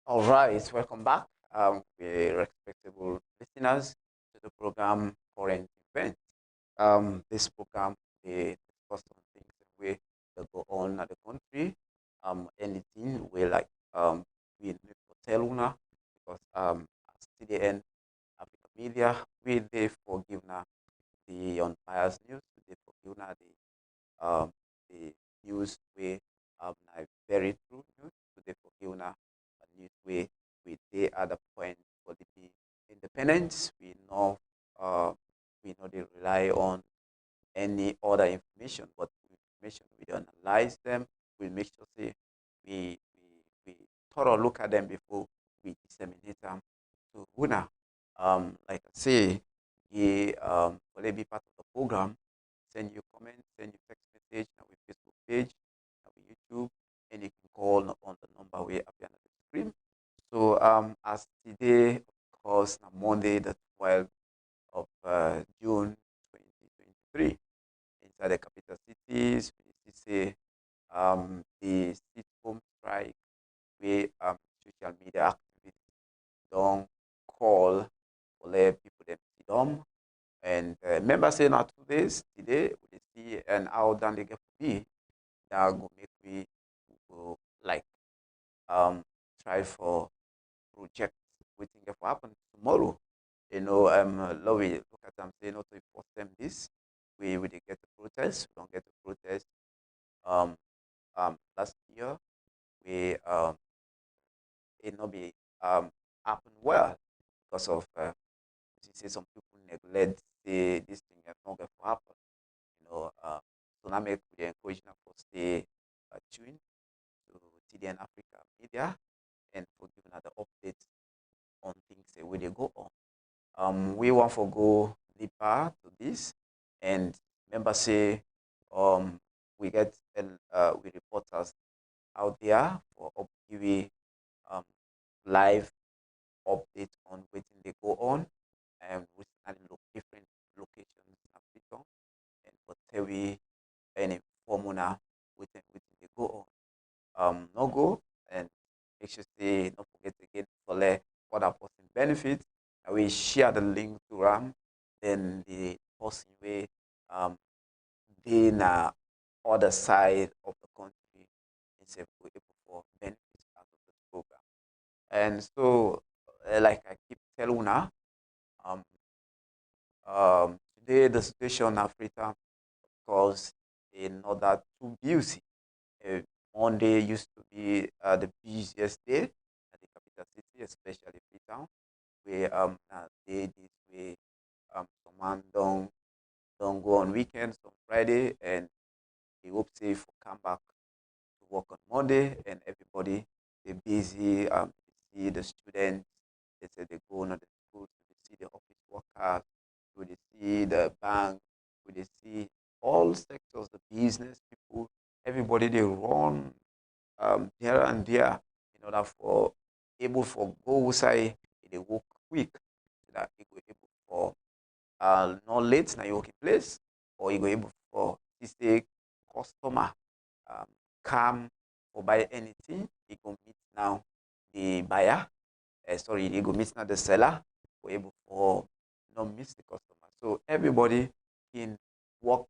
All right, welcome back, respectable listeners, to the program Current Events. This program they discuss on things that go on at the country, anything we like, we need to tell una because as TDN Africa Media, we they forgive na the unbiased news, they forgive na the news we na very true news, they forgive na news we they at the point for the independence. We know they rely on any other information, but information we don't analyze them. We make sure say we thorough look at them before we disseminate them to Una. Like I say, will they be part of the program? Send you comments, send you text message, now we Facebook page, now we YouTube, and you can call on the number we appear on the screen. So as today, of course, on Monday, the 12th of June 2023, inside the capital cities, we say the sit-home strike, we social media activities don't call for let people them sit down. And remember saying now 2 days today, we see and how done they get for me. That go make we go like try for project waiting for happen tomorrow. Love we look at them say not to force them this. We they get the protest, we don't get the protest. Um Last year we it not be happen well because of you say some people neglect say this thing has not going to happen. You know, so now make we encourage them for stay tuned to TDN Africa Media and for giving other updates on things where they go on. We want to go deeper to this, and remember say we get we reporters out there for giving um, live update on waiting they go on and we look different locations in Africa and for tell we any formula waiting they go on. No go and make sure say don't forget again for let other person benefit and we share the link to RAM then the person way um they na other side of the country is able for benefits out of this program. And so like I keep telling now, um, today the situation in Africa because in order to busy. Uh, Monday used to be the busiest day at the capital city, especially Freetown, where this way some man don't go on weekends on Friday and they hope safe for come back to work on Monday and everybody they busy they see the students they say they go on the schools they see the office workers they see the bank they see all sectors the business people everybody they run here and there in order for able for go outside they work quick so that it go able for not late na your working place or you go able for this day customer um, come or buy anything you go meet now the buyer sorry you go meet now the seller for able for not miss the customer so everybody can work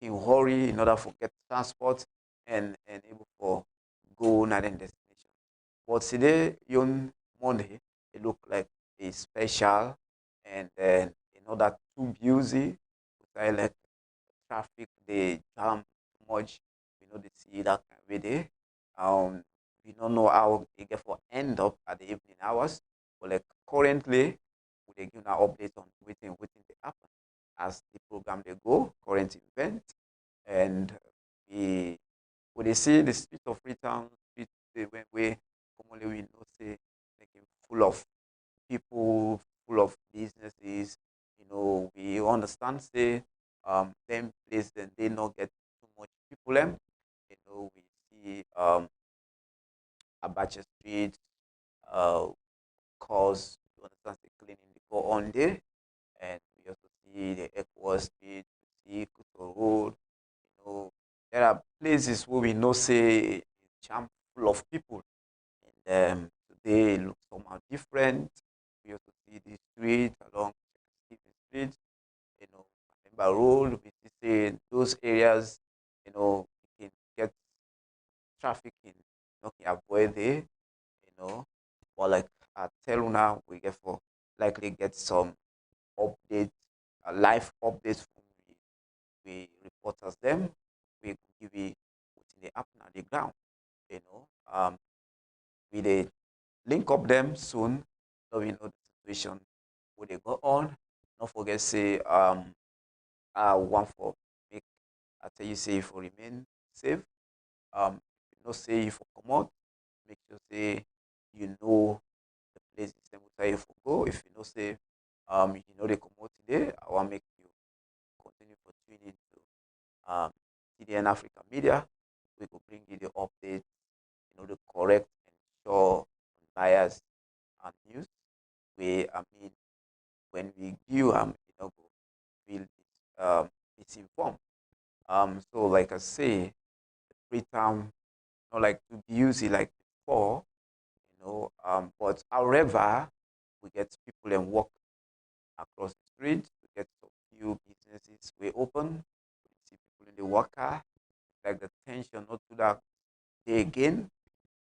in hurry in order for get transport and able for go na then destination but today on Monday it look like a special and then in order to busy like traffic they jam too much. We know they see that kind of day. Um, we don't know how they get for end up at the evening hours. But like currently, we they give an update on waiting they happen as the program they go current event and we when they see the street of Freetown, street they went way commonly we know say like full of people, full of businesses. You know, we understand say them place then they not get too much people them. You know, we see Abacha Street, uh cause you understand the cleaning they go on there and we also see the Equa Street, we see Kuto Road, you know, there are places where we know say it's jam full of people and Today it looks somehow different. We also see the street along Stephen Street, Member Road, we see those areas, you can get trafficking, can avoid it, or like at Teluna, we get for likely get some updates, live updates from we reporters them. We give you what's in the happen on the ground, you know. We they link up them soon, so we know the situation where they go on. Don't forget say one for make I tell you say for remain safe. If you know say for come out, make sure say you know the places them will tell you for go. If you know say you know they come out today, I want make you continue for tuning to um TDN Africa Media. We could bring you the updates, the correct and sure bias and news. I mean when we give go feel it's informed. So like I say, free time not like to be used like before, but however, we get people and walk across the street, we get some few businesses we open, we see people in the worker, like the tension not to that day again,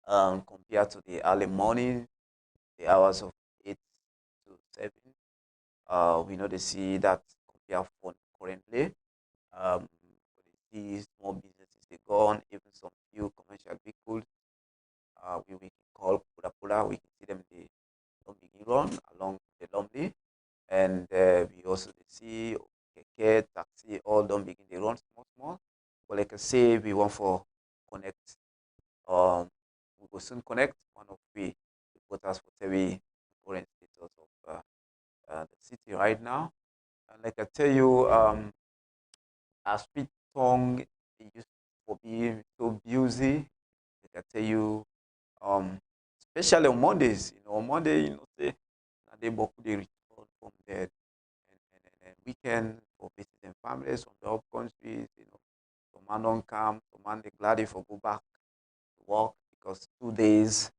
compared to the early morning, the hours of 8 to 7. We know they see that compare phone currently. We see small businesses they go on, even some few commercial vehicles. We can call Pura Pura. We can see them they don't begin run along the Lumley, and we also they see keke, taxi, all don't begin they run small small. But like I say, we want for connect. Um, we will soon connect one of the reporters for TV current status of the city right now. And like I tell you, our speed tongue it used to be so busy. Like I tell you, um, especially on Mondays, on Monday, say, na they boku they return from there, and weekend for visiting families from the up countries, some man don't come, some man they glad if go back to work because 2 days,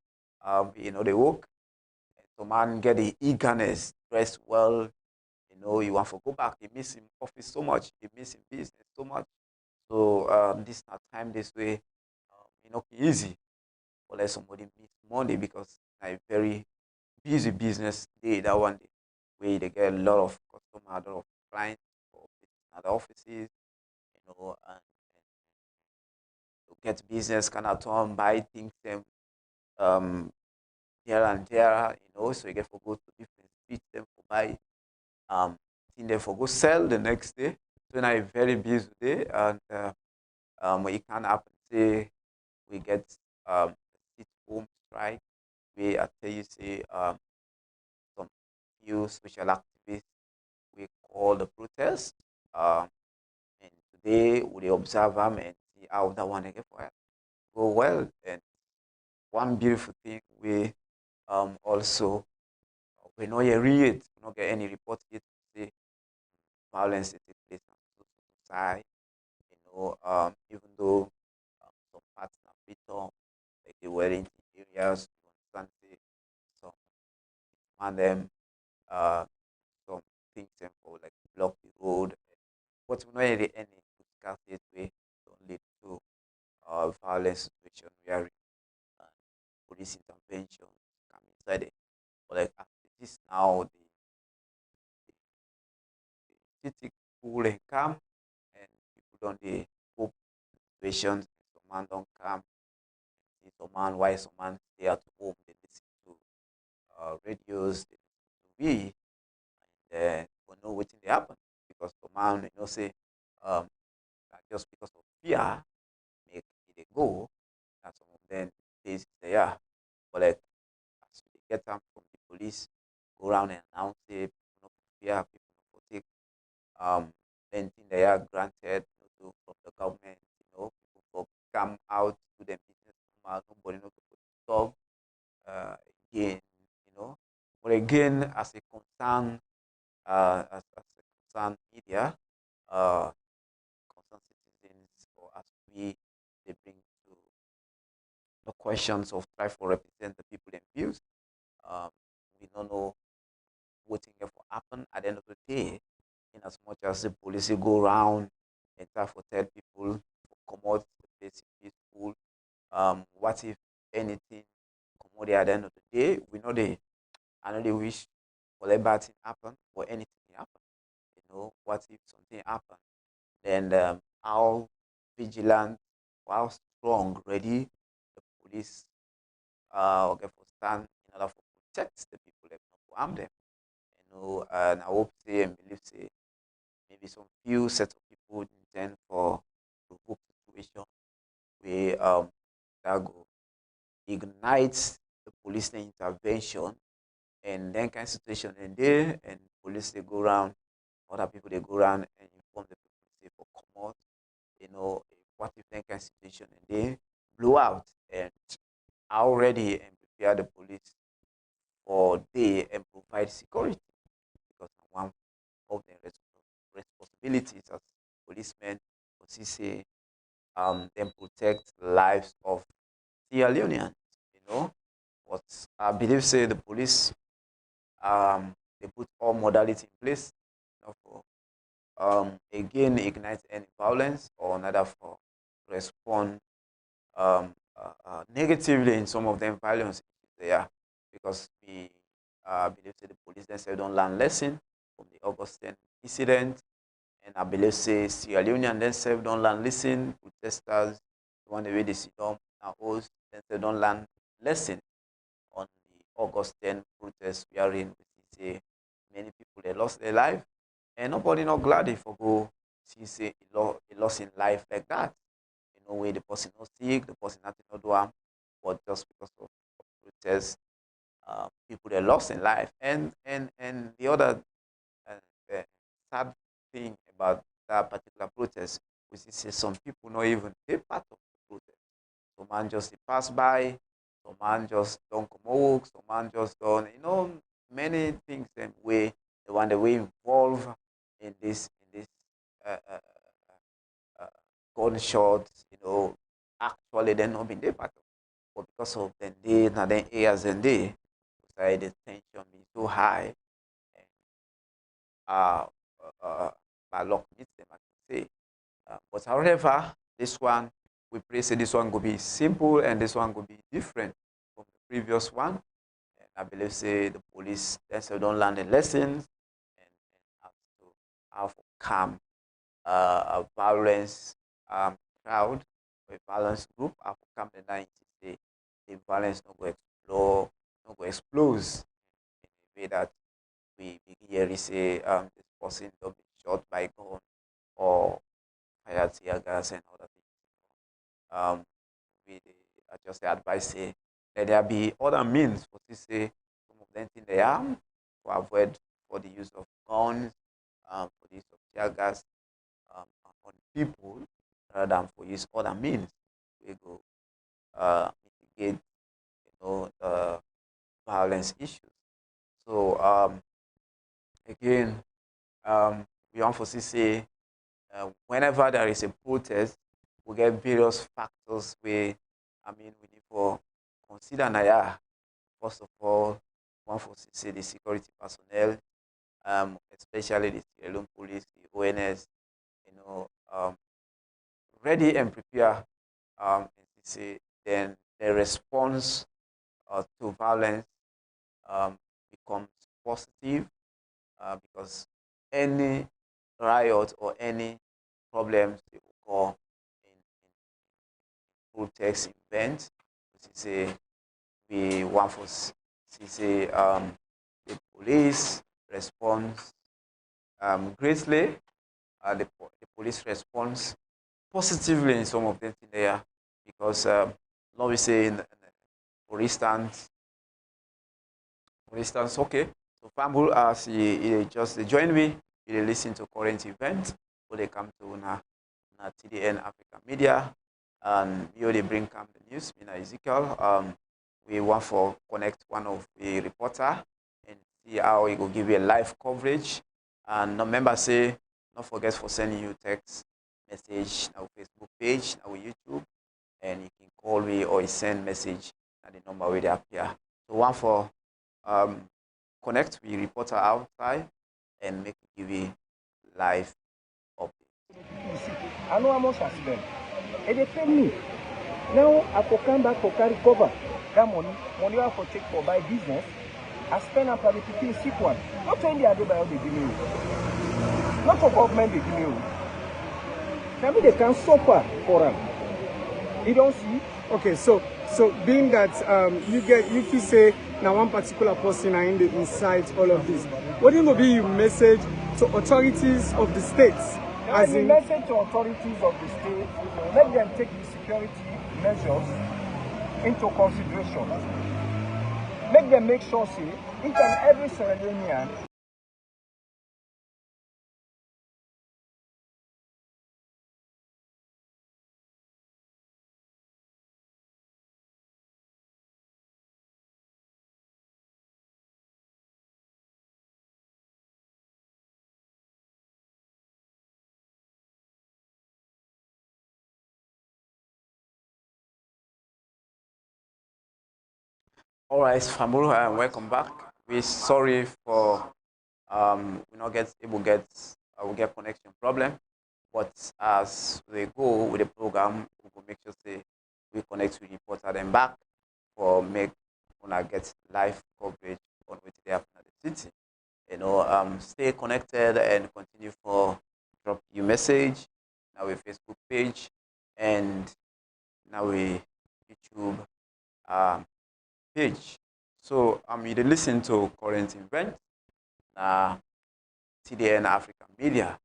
they work, and some man get the eagerness, dress well, you want to go back, they miss him office so much, they miss him business so much. So this not time this way, easy or let somebody miss Monday because a very busy business day that one day where they get a lot of customer, a lot of clients for at the offices, and to get business kind of turn buy things them um here and there, so you get for go to different streets them for buy thing them for go sell the next day. So now a very busy day and it can happen say we get sit home strike where I tell you say some few social activists we call the protest. Um, and today we observe them and see how that one again for go well. And one beautiful thing we also we know you read, we not get any report yet to say violence that take place on the side. Even though some parts are freedom, like the wedding areas, you understand say some man them uh some things them for like block the road. But we know any physical state way don't lead to violence situation where police intervention come inside it. But like after this now the city cool and calm and people don't they hope situations some man don't come see some man why some man stay at home they listen to radios they listen to we and we know what they happen because the man say um just because of fear make it a go and some of them days they are but like as we get them from the police go around and announce it people no go fear people no go take um anything they are granted from the government people for come out to them business normal nobody no go talk uh, again you know but again as a concern as a concerned media uh concerned citizens or as we they bring to the questions of try for represent the people and views. day, in as much as the police will go around and try to tell people to come out the place peaceful. What if anything come out there at the end of the day? We know I know they wish for a bad thing happen or anything happen. You know, what if something happen? Then how vigilant, how strong, ready the police okay, for stand in order for protect the people that not to harm them. You know, and I hope say and believe say maybe some few set of people intend for provoke situation where that go ignite the police intervention and then kind of situation in there and police they go around, other people they go around and inform the people say for come out, you know, what if that kind of situation and they blow out and already and prepare the police for day and provide security because one of the responsibilities as policemen was to say then protect lives of Sierra Leoneans, you know. But I believe say the police they put all modality in place, you know, for again ignite any violence or another for respond negatively in some of them violence there because we believe say the police themselves don't learn lesson from the Augustine incident and I believe say Sierra Leone themselves don't learn lesson, protesters, the one the way they sit down now host themselves don't learn lesson on the August 10 protest we are in, which is say many people they lost their life and nobody not glad if I go see say a loss in life like that. You know, where the person not sick, the person nothing not do harm, but just because of protest, people they lost in life. And the other uh, sad thing about that particular protest, which is some people not even take part of the protest. Some man just pass by, some man just don't come work, some man just don't, you know, many things them way the one that we involved in this uh, uh, uh, gunshots, you know, actually they not been there part of, but because of the day, now then years and day, the tension be too high, and uh, by luck meets them, I can say. But however, this one, we pray say this one will be simple and this one will be different from the previous one. And I believe say the police also don't learn the lessons and have to have calm a violence crowd or a violence group have to calm the down to say the violence not go explode, not go explode in a way that we begin to say this person don't be shot by gun or fire tear gas and other things. We I just advise say that there be other means for to say some of them think they are to avoid for the use of guns, for the use of tear gas on people rather than for use other means. We go mitigate, you know, violence issues. So again, we want to say whenever there is a protest, we get various factors where I mean we need for consider now. Yeah, first of all, one for say the security personnel, especially the Sierra Leone police, the ONS, you know, ready and prepare and to say then the response to violence becomes positive because any riot or any problems they occur in protest events, which is a we want for say the police response greatly, the police response positively in some of them there because let me say for instance okay, so Fambul as he just join me, he listen to current events, so they come to na TDN Africa Media, and you they bring come the news. Me na Ezekiel, we want for connect one of the reporter and see how he will give you a live coverage. And remember say, don't forget for sending you text message our Facebook page, our YouTube, and you can call me or you send message at the number where they appear. So one for um, connect with reporter outside and make give you live updates. I know how much I spend. And they pay me. Now I could come back for carry cover. That money I have to take for buy business. I spend on private people sick one. Not only I do by how they give me. Not for government they give me. Tell me they can suffer for them. You don't see? Okay, so being that you feel say now one particular person are inside all of this, what will be your message to authorities of the states? As in message to authorities of the state, let them take the security measures into consideration. Make them make sure, say, each and every Sierra Leonean All right, Famuru, welcome back. We're sorry for we not get able get we get connection problem, but as we go with the program, we will make sure say we connect with reporter them back for make una get live coverage on what they happen at the city. Stay connected and continue for drop your message. Now we Facebook page and now we YouTube page. So you dey listen to current event TDN African Media,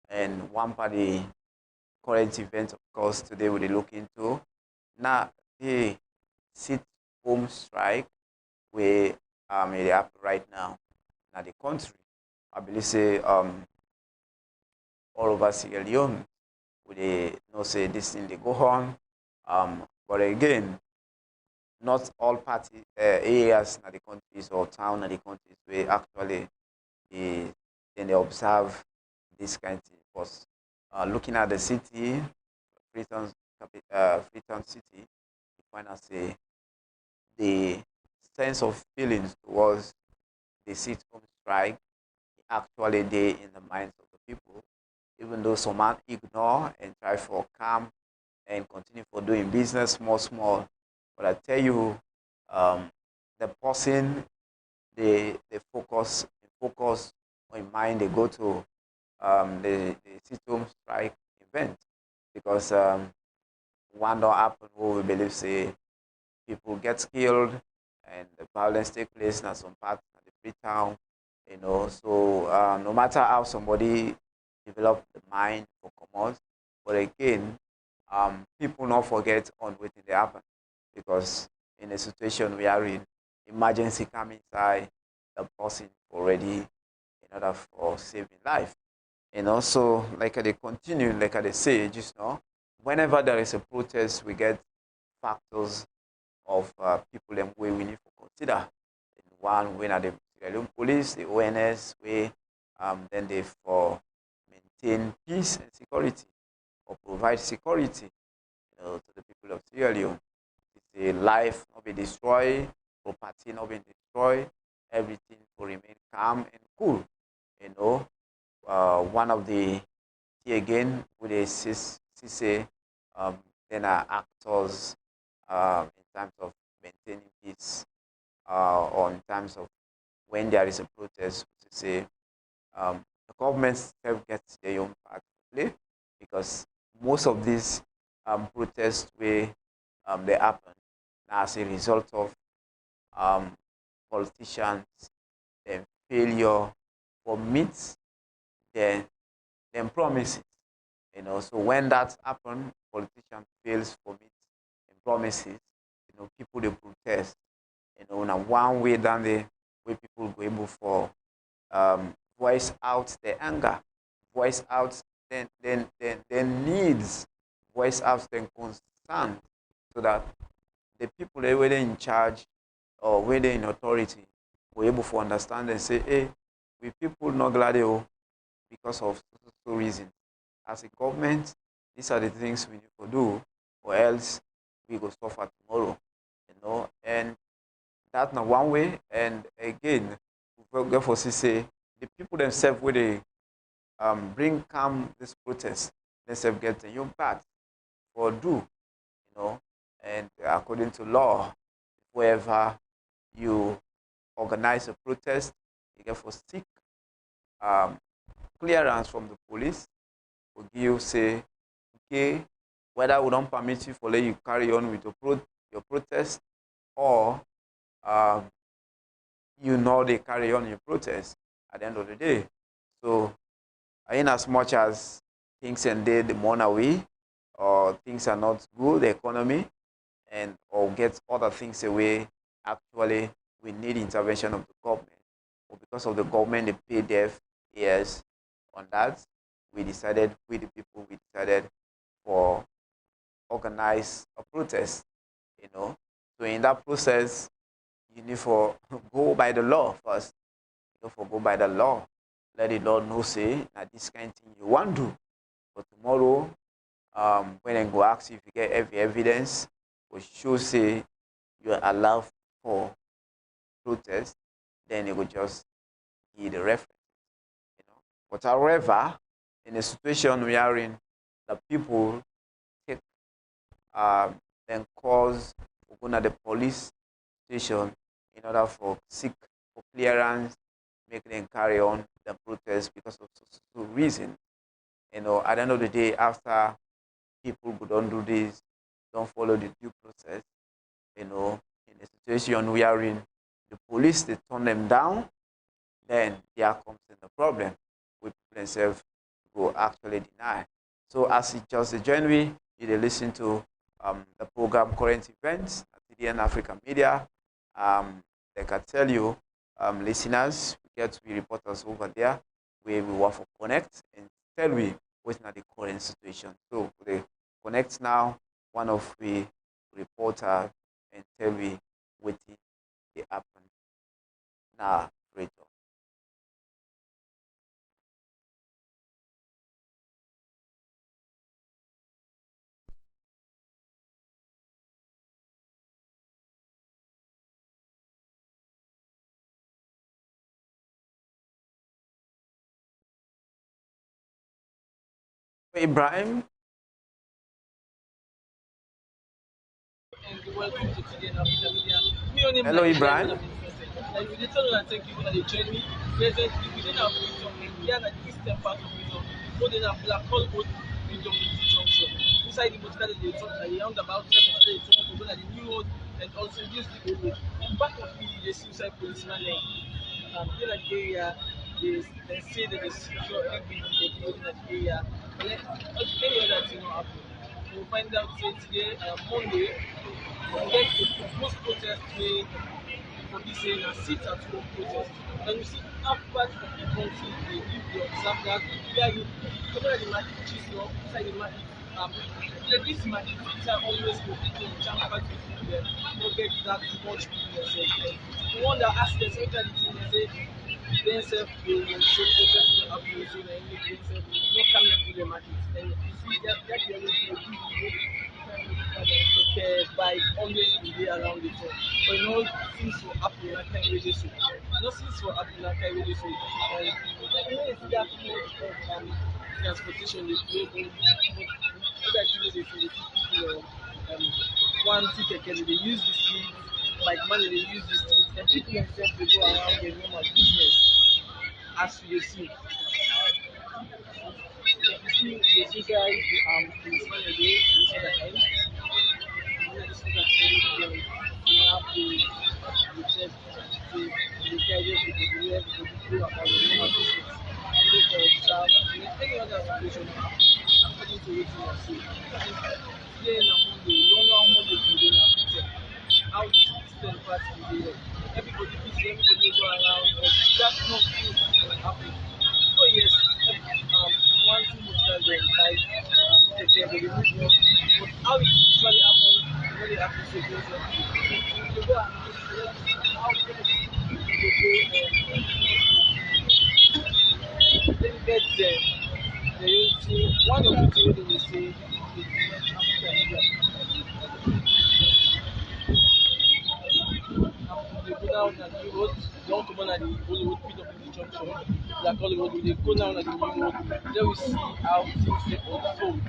and one part the current event, of course, today we look into now the sit home strike where it happen right now in the country. I believe say all over Sierra Leone we know say this thing they go on, but again not all party areas in the countries or town in the countries where actually then they observe this kind of thing. Because looking at the city, Freetown, Freetown City, you find out say the sense of feelings towards the sit home strike actually they in the minds of the people, even though some man ignore and try for calm and continue for doing business small. But I tell you, the person they focus on mind, they go to the sit home strike event because one don't happen where we believe say people get killed and the violence take place in some part of the free town, So no matter how somebody develop the mind for commerce, but again, people not forget on what they happen because in a situation we are in, emergency come inside, the person already in order for saving life. And also, like they continue, like they say, just whenever there is a protest, we get factors of people them way we need to consider. And one, when are the Sierra Leone police, the ONS, way, then they for maintain peace and security or provide security, to the people of Sierra Leone. It's a life not be destroyed, property not be destroyed, everything will remain calm and cool. One of the again with a say then are actors in terms of maintaining peace or in terms of when there is a protest to say the government self gets their own part to play because most of these protests where they happen as a result of politicians then failure or meet their promises. So when that happens, politician fails for meet and promises, people they protest. Now one way down there where people go able for voice out their anger, voice out their needs, voice out their concern, so that the people that were in charge or whether in authority were able to understand and say, hey, we people not glad because of so reason. As a government, these are the things we need to do, or else we go suffer tomorrow. And that's not one way. And again, we go for say the people themselves where bring calm this protest, let's say get a new path for do, and according to law, wherever you organize a protest, you get for seek um, clearance from the police, will give say, okay, whether we don't permit you for let you carry on with your protest, or um, they carry on your protest at the end of the day. So in as much as things ended the money away, or things are not good, the economy, and or get other things away, actually we need intervention of the government. But because of the government, they pay deaf ears on that, we the people, we decided for organize a protest, So in that process, you need for go by the law first. You know, for go by the law. Let the law know say that this kind of thing you want to do. But tomorrow, when I go ask you if you get every evidence, or show say you are allowed for protest, then it will just give the reference. But however, in a situation we are in, the people take then calls go to the police station in order for seek for clearance, make them carry on the protest because of so reason. At the end of the day, after people who don't do this, don't follow the due process, in the situation we are in, the police they turn them down, then there comes in the problem, which people themselves will actually deny. So as it just a January, you listen to the program Current Events at TDN African Media. Like I tell you, listeners, we get to be reporters over there where we work for Connect and tell we what's not the current situation. So they connect now, one of the reporter and tell we what they happen now. Right. Ibrahim. And welcome to TDN Africa Media. Me, name Hello, like Ibrahim. like we did tell you and thank you for the journey. Presently within our region, we are at the eastern part of region, more than a black hole road region junction. Inside the motor they talk at the roundabout, they talk about the new road and also this the old road. Back of me, the suicide policeman in that area, they say that the secure every in that area. And then any other thing will happen. We'll find out today, Monday, most protests may for this a sit at home protest. And you see half part of the country they give the observe that where you come at the market which is not inside the market. This market is always go people jam packed with people there, no get that much people themselves. The one that ask them sometimes the thing they say themselves they show protest to happen so they make themselves no come and do the market. And you see that the only thing they do by always be around the phone. But you know, things will happen like I really say. Nothing will happen like I really say. And you know, it's that mode of transportation, they play what actually they say, people one ticket, they use the street, like money, they use the street, and people themselves, they go around their normal business as we see. If you see the suicide, policeman again, and the other end, everybody busy, everybody go around, but that's not happening. So yes, one thing is that take care of the movement, but how it usually happens, when it happens to those you go and how then get the unity, one of the things they will say is African media. now na the new road, they don comot na the old road, PWD junction, like all road, they go now na the new road. Then we see how things dey unfold.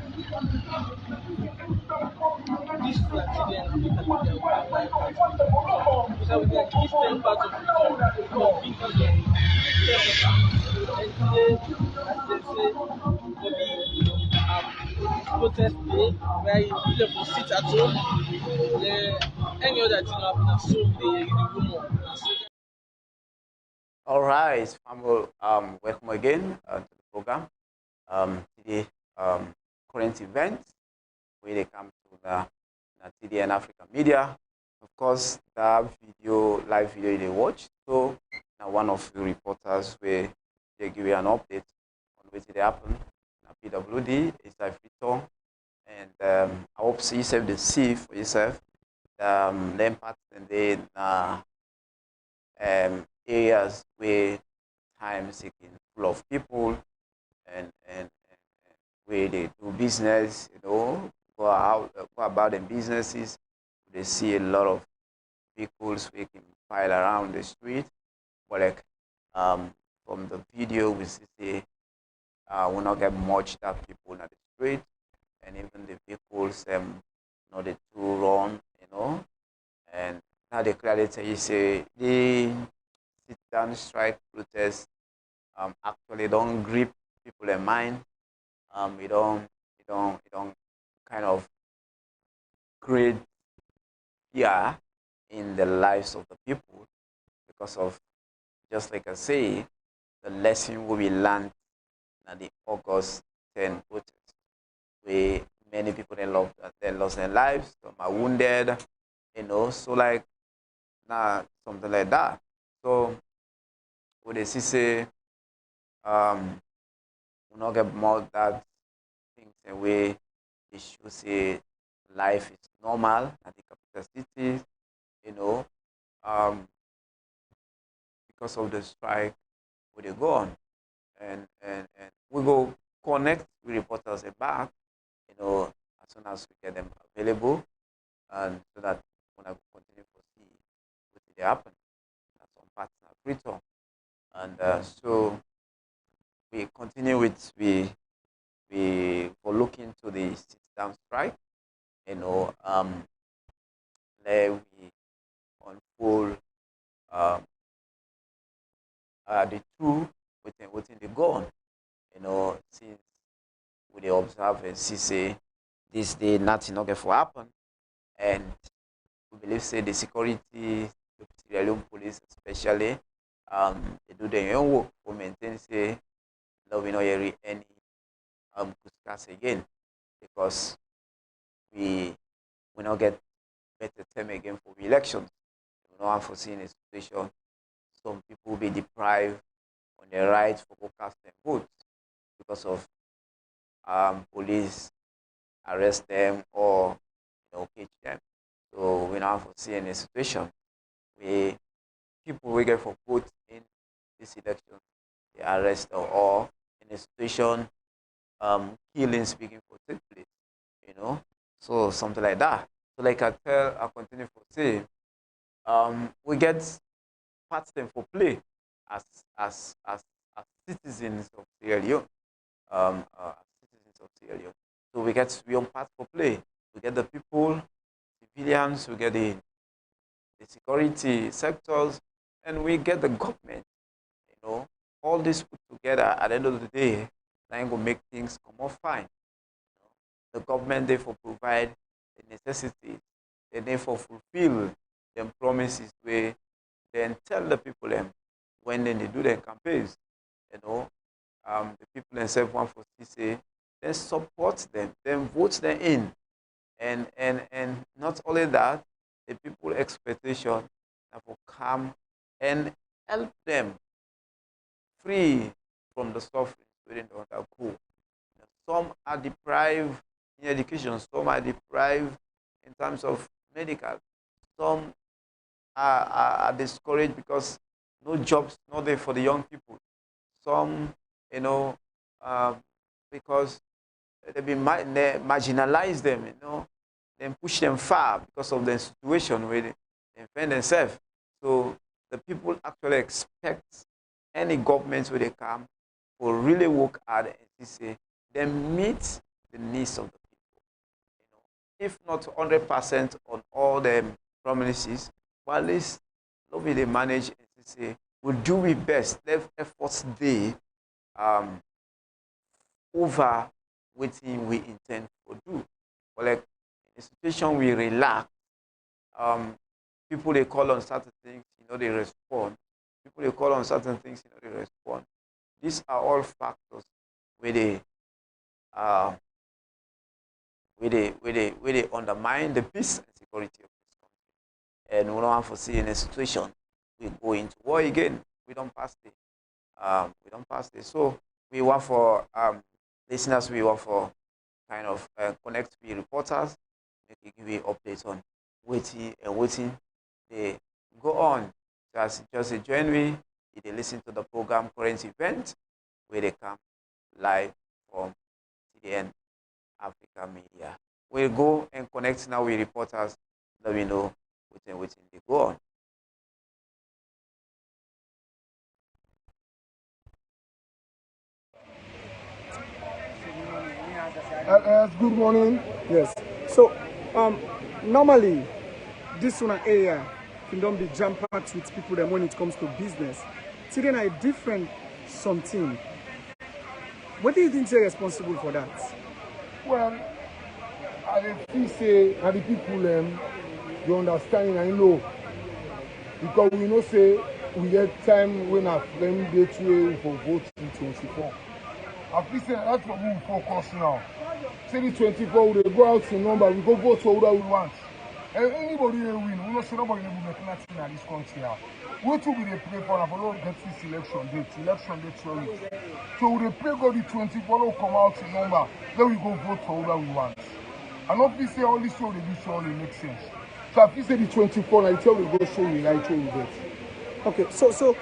This na TDN Africa Media, we have live activity. So we like the eastern part of Luzon, for big Luzon, and today, as they say, for the protest day, where people for sit at home, any other thing happen, so they the rumor. So All right, Samuel, welcome again to the program. Today, current events, where they come to the TDN Africa Media. Of course, the live video they watch. So, now one of the reporters where they give you an update on what they happen. Now, PWD is a free tongue, and I hope you yourself the see for yourself. The impact and then areas where time seeking full of people and where they do business, go about in businesses. They see a lot of vehicles we can pile around the street. But like from the video, we see we not get much that people in the street, and even the vehicles they too run, and now they clearly tell you say the sit down strike protest actually don't grip people in mind. It don't kind of create fear in the lives of the people because of, just like I say, the lesson will be learned at the August 10 protest, where many people they lost their lives, some are wounded, so like something like that. So what they see say we not get more that things away. They should say life is normal at the capital cities, you know, um, because of the strike, we they go on, and we go connect with reporters back, as soon as we get them available, and so that when I continue to see what they happen, at some parts of Britain, and so we continue with we for looking to the sit-down strike, there we unfold um, the two within the gun, since we dey observe and see say this day nothing not get for happen, and we believe say the security, the Sierra Leone police especially, they do their own work to maintain say no we not hear any discuss again, because we we not get better time again for the elections. We not unforeseen a situation. Some people will be deprived on their right for go cast their votes because of police arrest them or catch them. So we now foresee a situation where people will get for vote in this election, they arrest or in a situation killings begin to take place, So something like that. So like I continue to say, we get parts them for play as as as as citizens of Sierra Leone. Citizens of Sierra Leone. So we get we on part for play. We get the people, civilians, we get the security sectors, and we get the government. All this put together at the end of the day, then go make things come off fine. The government therefore provide the necessities, they therefore fulfill them promises where then tell the people them when then they do their campaigns, the people themselves want for say, then support them, then vote them in. And not only that, the people expectation that will come and help them free from the suffering within the undergo. Some are deprived in education, some are deprived in terms of medical, some are discouraged because no jobs not there for the young people. Some, because they marginalize them, then push them far because of the situation where they find themselves. So people actually expect any government where they come will really work hard and say they meet the needs of the people. If not 100% on all the promises, but at least nobody they manage and say we'll do it best. Let efforts day over what we intend to do. But like in a situation we relax, people they call on certain things, they respond. People they call on certain things, they respond. These are all factors where they undermine the peace and security of this country. And we don't foresee in a situation we go into war again. We don't pass it. So we want for listeners, we want for kind of connect with reporters, make give you updates on waiting they go on. Just a join me, they listen to the program Current Event, where they come live from TDN Africa Media. We'll go and connect now with reporters, let me know waiting they go on. Good morning. Yes. So, normally, this one area can don't be jam-packed with people that when it comes to business. Today, I different something. What do you think is responsible for that? Well, I feel say that the people you understand and know because we know say we get time when our friend day for vote in 24. I feel say that's what we focus now. Say the 24 we go out in number, we go vote for whatever we want. And anybody will win. We know say nobody will make nothing in this country now. What will be the pray for now? For get this election date 12 weeks. So we pray God the 24 will come out in number, then we go vote for whatever we want. And not be say all this show they do show only make sense. So if you say the 24, I tell we go show you right where we get. Okay, so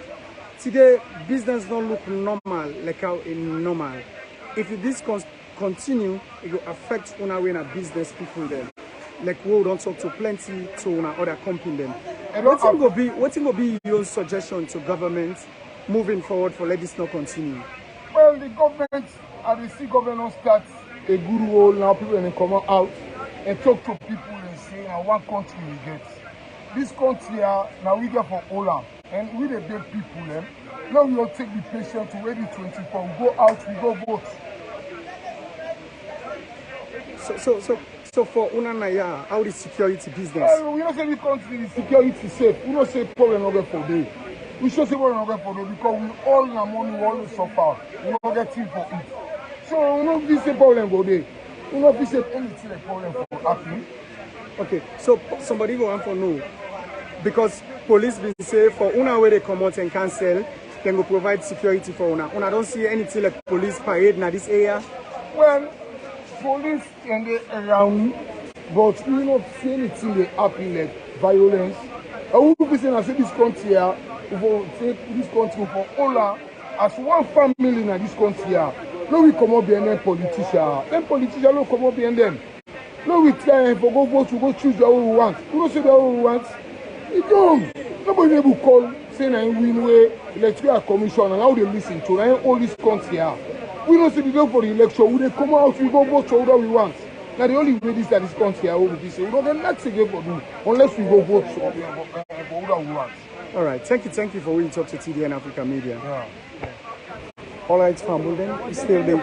today business don't look normal like how it normal. If this continue, it will affect una when a business people then. Like we don't talk to plenty to una other company then. What will be your suggestion to government moving forward for let this not continue? Well, the government, I see government start a good role now. People can come out and talk to people and say, now one country we get. This country now we get for Olam, and we the big people now we will take the patient to ready 24. We go out, we go vote. So for Unanaya, how is security business? Well, we don't say the country is security safe. We don't say problem not get for day. We should say problem not get for day because we all na money, we all suffer. We don't get things for it. So we don't say problem go day. We don't say anything like problem for happen. Okay, so somebody go on for no. Because police been say for una where they come out and cancel, they go provide security for una. Una don't see anything like police parade in this area? Well, police and they around, but we not see anything they happen like violence. I will be saying I say this country here, for this country for all as one family in this country here. No, we come up behind them politicians. Them politicians don't come up behind them. No, we try and for go vote to go choose the one we want. We don't say the one we want. It don't. Nobody will call saying I win way electoral commission and how they listen to all this country here. We don't say we go for the election. We come out, we go vote for whatever we want. Now the only way this country here will be say we don't get nothing again for do unless we go vote for whatever we want. All right, thank you for when you talk to TDN Africa Media. Yeah. All right, family, then we still they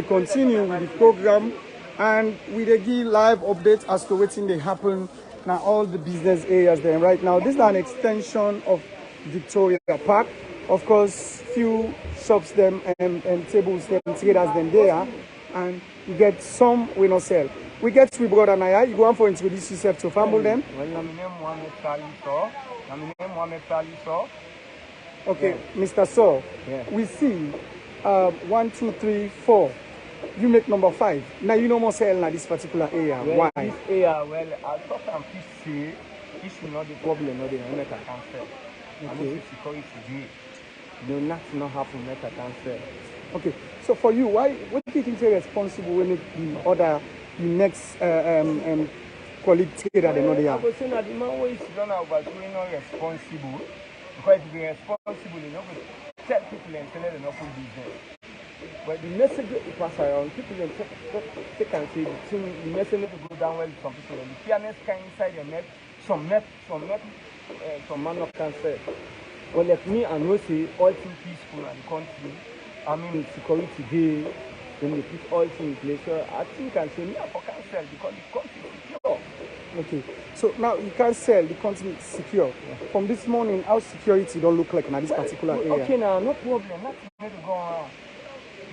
continue with the program, and we they give live updates as to what's they happen now all the business areas there. Right now, this is an extension of Victoria Park. Of course, few shops them and tables them, traders them there, and you get some we not sell. We get to brother Naya. You go on for introduce yourself to family them. Well, my name Mohamed Saliso. Okay, yeah. Mr. Saul, yeah. We see 1, 2, 3, 4. You make number 5. Now you no more sell in this particular area. Well, why? This area, well, I thought I'm say this is not the problem, not the make a transfer. Okay. Security here. No, nothing not happen, make a transfer. Okay, so for you, what do you think is responsible when the next call it trader, they know they I are. would say that the man who is done about doing not responsible, because to be responsible, you know, tell people and tell them not put business. But the message you pass around, people can take and say the message need to go down well to some people. And the fairness can inside the net, some man of cancer. Well, like me and we say all things peaceful and the country. I mean security day, then they put all things in place. So I think I can say me for cancel because the country is secure. Okay, so now you can sell, the country is secure. From this morning, how security don't look like in this particular area? Okay, now no problem. Nothing need to go around.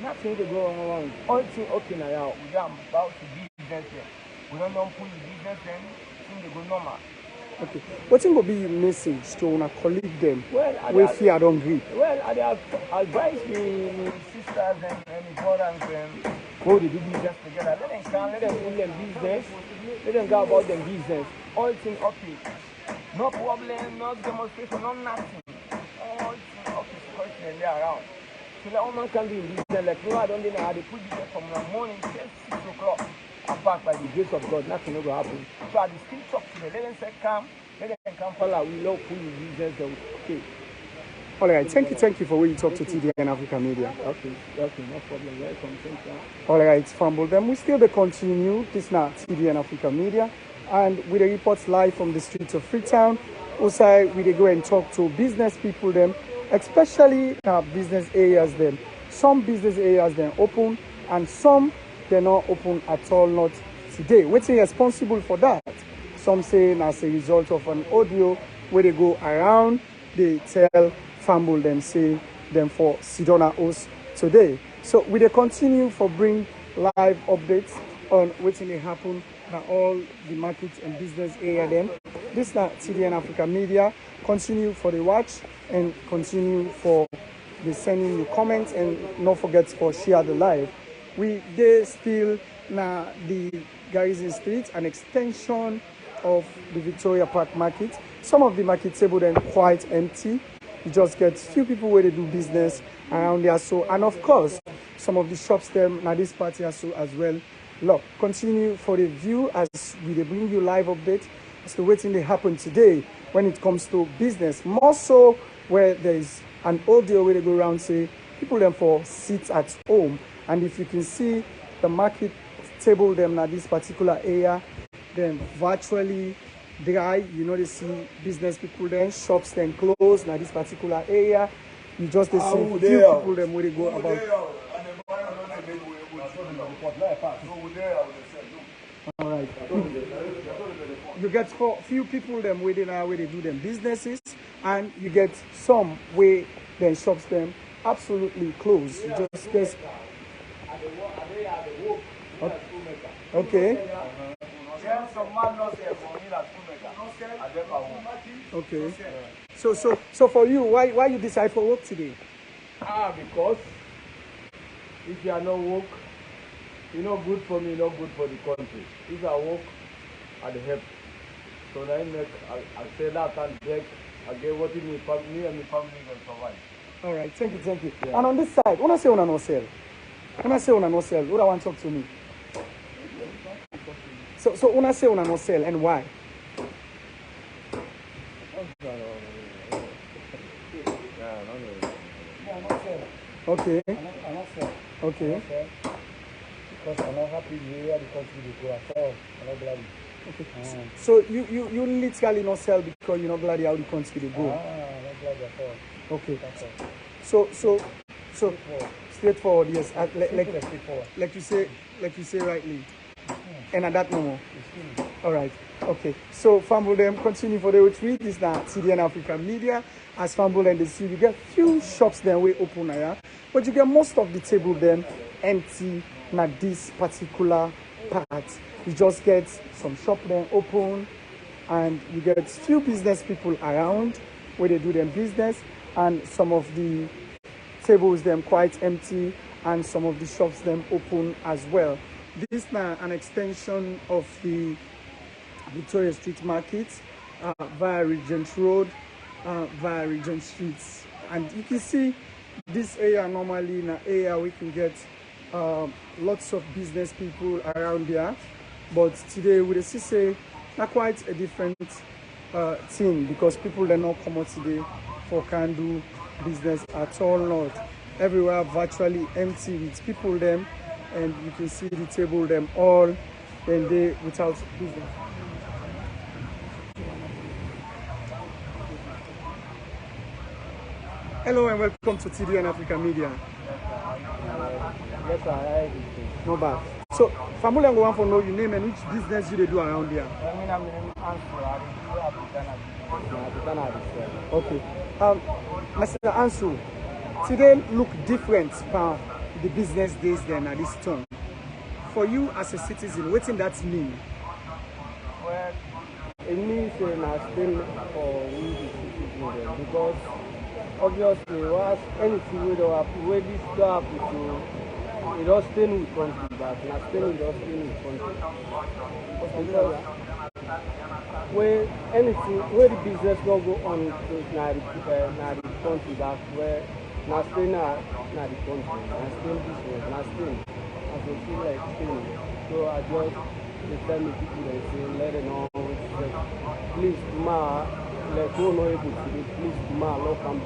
Nothing to go around. All things okay now. We are about to business here. We don't know who the business then. Things they go normal. Okay, what's going to be your message to una colleague them? Well, We fear don't agree. Well, I advise my sisters and my brothers go to do business together. Let them come, let them do their business. Let them go about their business. All things okay. No problem, no demonstration, no nothing. All things okay, security and they're around. So that all man can do in business. Like no, I don't know how they put business from the morning till 6 o'clock. Apart by the grace of God, nothing will happen. So I still talk to them. Let them say come, let them come follow. We love put in business. Okay. All right, thank you for when you talk to TDN Africa Media. Okay, no problem. Welcome, thank you. All right, fumble them. We still be continue. This now TDN Africa Media, and with the reports live from the streets of Freetown. Also, we go and talk to business people them, especially business areas them. Some business areas then open, and some they're not open at all. Not today. What's responsible for that? Some say as a result of an audio where they go around, they tell fumble them, say them for Sidona host today. So we they continue for bring live updates on what's going to happen at all the markets and business area them. This now TDN Africa Media. Continue for the watch and continue for the sending the comments and not forget for share the live. They still now the Garrison Street, an extension of the Victoria Park Market. Some of the market table then quite empty. You just get few people where they do business around there. So, and of course, some of the shops them now this party so as well. Look, continue for the view as we bring you live update as to what's they happen today when it comes to business. More so where there is an audio where they go around say people them for sit at home. And if you can see the market table them now this particular area, then virtually dry, you know, they see business people then, shops then close now this particular area. You just they see few people them where they go about. All right. You get for few people them where they do them businesses, and you get some where then shops them absolutely closed. You just get okay. Okay. So for you, why you decide for work today? Because if you are not work, you not good for me, not good for the country. If I work, I'd help. So then I say that and beg, I get what me and my family can provide. All right, thank you. Yeah. And on this side, when I say no sell, what I want to talk to me. So when I say no sell and why? Okay. Okay. Because I'm not happy here because we go ourselves. I'm not glad. Okay. So you literally not sell because you're not glad how the country they go. I'm not glad at all. Okay. So straightforward, yes. Like you say rightly. And at that moment. All right. Okay. So Fumble them continue for the retreat. This is the TDN Africa Media. As Fumble and the see, you get few shops then we open here, but you get most of the table then empty. Now this particular part, you just get some shop then open, and you get few business people around where they do their business, and some of the tables them quite empty, and some of the shops them open as well. This now an extension of the Victoria Street Market via Regent Road, via Regent Streets, and you can see this area normally in an area we can get lots of business people around there, but today we see say not quite a different thing, because people they not come out today for can do business at all. Not everywhere virtually empty with people them, and you can see the table them all, and they without business. Hello and welcome to TDN Africa Media. Yes, sir. No bad. So, family, I'm going to know your name and which business you do around here. Okay. Mr. Ansu, today look different from the business days then at this time. For you as a citizen, what does that mean? Well, it means still for we the citizens, because obviously, was anything we don't have, we this stuff it does stay in the country, but not still it does stay in the country. Because where anything, where the business don't go on to the country, but where not staying not the country, not staying business, not staying. I can feel like staying. So I just tell me people and say, let them know, please tomorrow, let go know able to do, please tomorrow, look and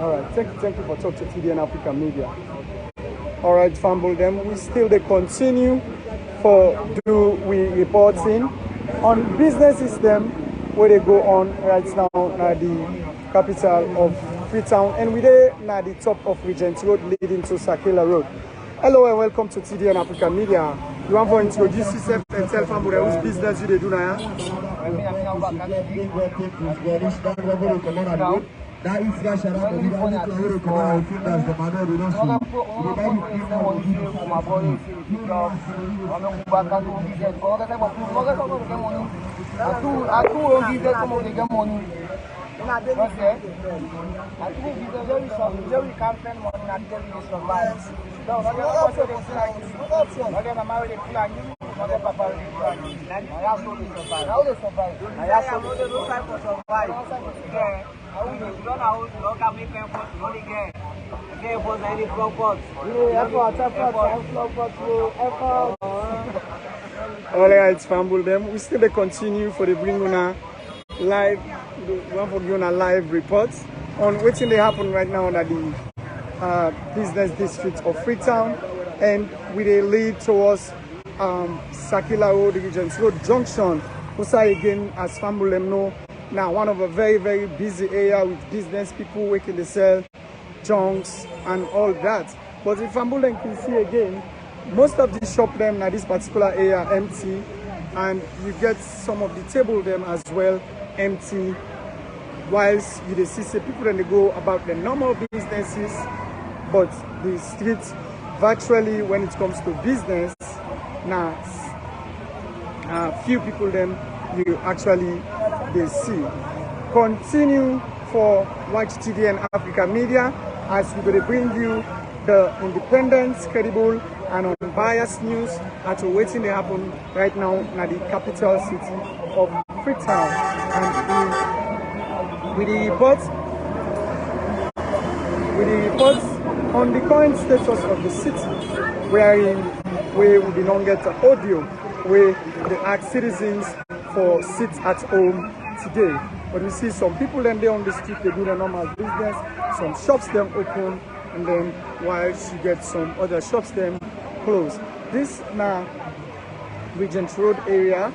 all right, thank you for talking to TDN Africa Media. All right, Fumble them. We still they continue for we reporting on business system where they go on right now at the capital of Freetown, and we there at the top of Regent Road leading to Sakila Road. Hello and welcome to TDN Africa Media. You want to introduce yourself and tell Fumble whose business you they do now? That is Shara, but you don't recognize fingers, the man who don't Alright, Fumble them. We still continue for the bring on a live, one for you on a live report on what's they happen right now at the business district of Freetown, and we they lead towards Sakila Road, Regents Road Junction. Also again, as Fumble them know, now one of a very, very busy area with business people working the sell junks and all that. But if Fumble them can see again, most of the shop them at this particular area empty, and you get some of the table them as well empty, whilst you see people then they go about the normal businesses, but the streets virtually when it comes to business now few people them you actually they see. Continue for watch TDN Africa Media as we're going to bring you the independent, credible and unbiased news at waiting to happen right now in the capital city of Freetown. And with the reports on the current status of the city, wherein we will be not get audio where they ask citizens for sit at home today. But we see some people then there on the street, they do the normal business, some shops them open, and then while you get some other shops them closed. This now Regent Road area,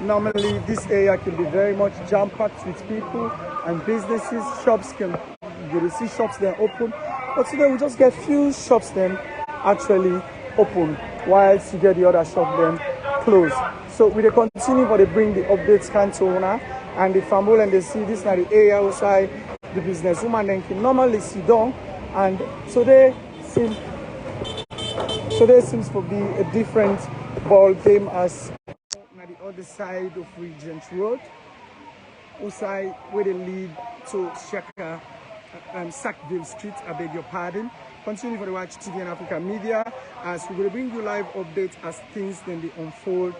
normally this area can be very much jam-packed with people and businesses. Shops can, you will see shops then open, but today we just get few shops then actually open, whilst you get the other shop then closed. So we continue for they bring the updates canton and the family, and they see this now the area outside the businesswoman then can normally sit down, and so they seems to be a different ball game as on the other side of Regent Road, outside where they lead to Shaka Sackville Street. I beg your pardon. Continue for the watch TDN Africa Media as we're going to bring you live updates as things then they unfold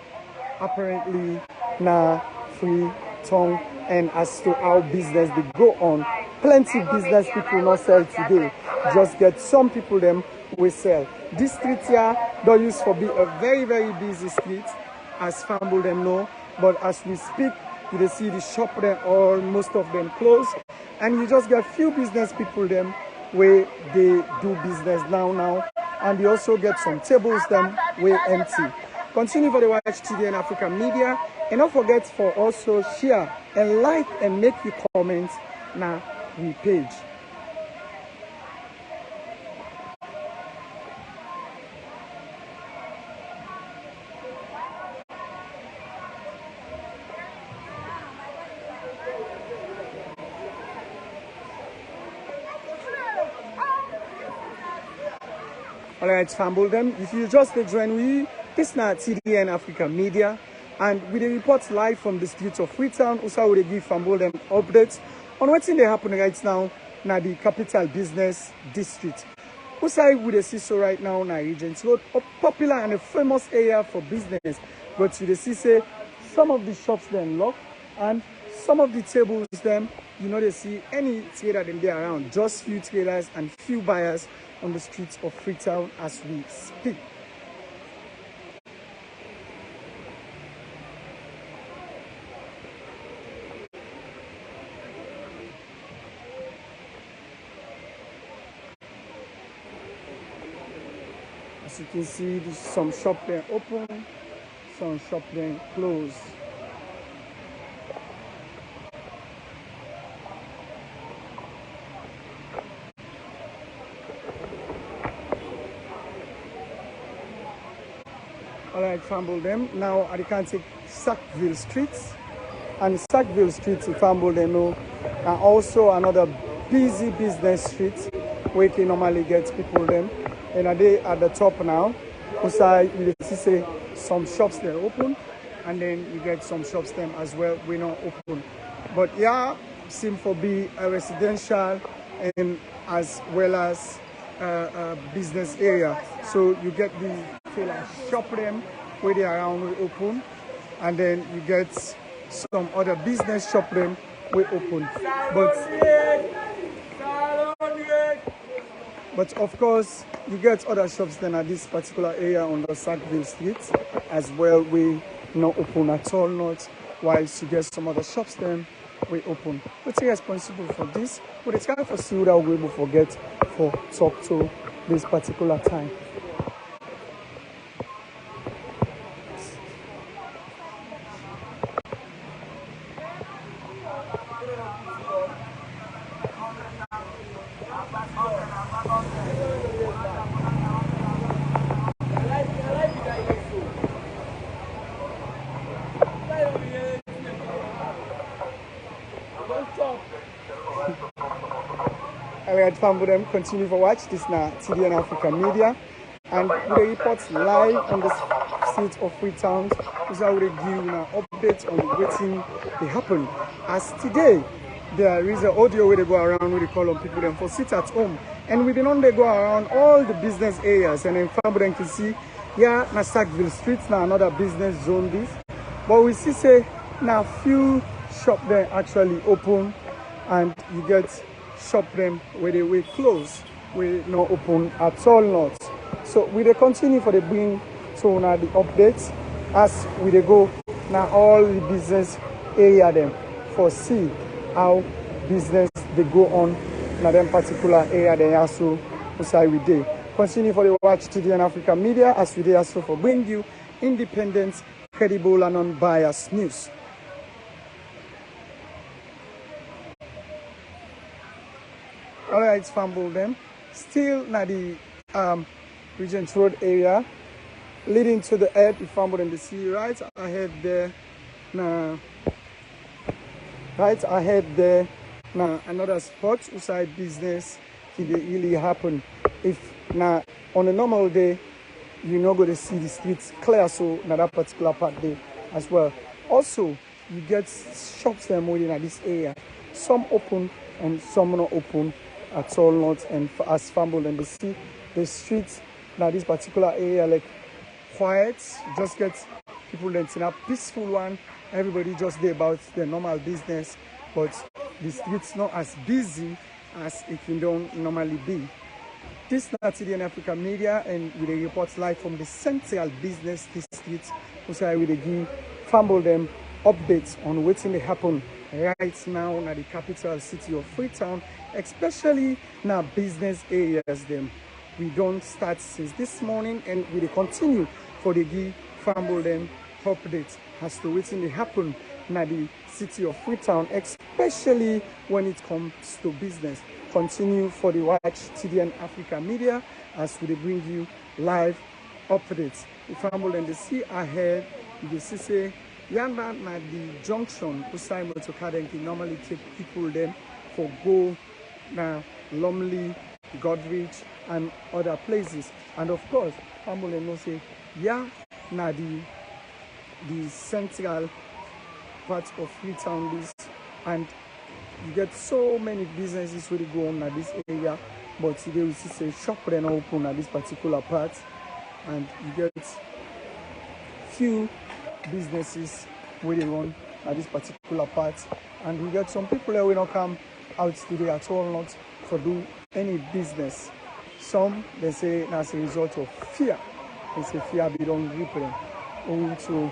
apparently now Freetown, and as to how business they go on. Plenty business people not sell today, just get some people them will sell. This street here don't used to be a very, very busy street, as fumble them know. But as we speak, you see the shop them, or most of them closed, and you just get few business people them where they do business now, and you also get some tables them way empty. Continue for the watch TDN Africa Media, and don't forget for also share and like and make your comments now we page. All right, fumble them. If you just join we, this now TDN Africa Media, and we report live from the streets of Freetown. Also, we give fumble them updates on what's in the happen right now the capital business district. Also, we see so right now na Regents Road, a popular and a famous area for business. But you see say some of the shops then locked, and some of the tables them, you know, they see any trader them there around, just few traders and few buyers on the streets of Freetown as we speak. As you can see, there's some shop there open, some shop there closed. Alright, fumble them. Now I can take Sackville Street. And Sackville Street, if fumble them know, and also another busy business street where you can normally get people them. And they at the top now. Outside you see say some shops there open, and then you get some shops them as well we not open. But yeah, seem for be a residential and as well as a business area. So you get the shop them where they around we open, and then you get some other business shop them we open. But of course you get other shops then at this particular area on the Sackville Street as well we not open at all, not whilst you get some other shops then we open. But you're responsible for this, but it's kind of see what we'll be able to forget for talk to this particular time. Alright, fam, them continue to watch this now TDN Africa Media, and we report live on the streets of Freetown. This is how we give you updates on waiting they happen. As today there is an audio where they go around where they call on people them for sit at home, and we on they go around all the business areas, and then fam them can see yeah na Sackville Street now another business zone this, but we see say now few shop there actually open, and you get shop them where they will close, we not open at all not. So we they continue for the bring to now the updates as we they go now all the business area them for see how business they go on now them particular area they also inside we day. Continue for the watch TDN Africa Media as we they also for bring you independent, credible and unbiased news. Alright, fumble them. Still na the Regent Road area leading to the air. We fumble in the sea right ahead there. Now, right ahead there. Now another spot outside business can really happen. If now on a normal day you're not going to see the streets clear, so now that particular part there as well. Also, you get shops that are moving at this area. Some open and some not open at all not, and as fumble and they see the streets now this particular area like quiet, just get people then in a peaceful one, everybody just there about their normal business, but the streets not as busy as it can don't normally be. This is TDN Africa Media, and we report live from the central business district usai we dey give fumble them updates on wetin dey happen right now in the capital city of Freetown, especially now business areas them. We don't start since this morning and we dey continue for the give fumble them updates as to wetin dey happen in the city of Freetown, especially when it comes to business. Continue for the watch TDN Africa Media as we bring you live updates. The fumble and the see ahead, you see say yanda na the junction usai motocar dem can normally take people them for go na Lumley, Godrich and other places. And of course, fumble no say yeah na the central part of Freetown this, and you get so many businesses really go on at this area, but today we see say shop then open at this particular part, and you get few businesses where they run at this particular part, and we get some people that will not come out today at all, not for do any business. Some they say as a result of fear. They say fear be don't grip them owing to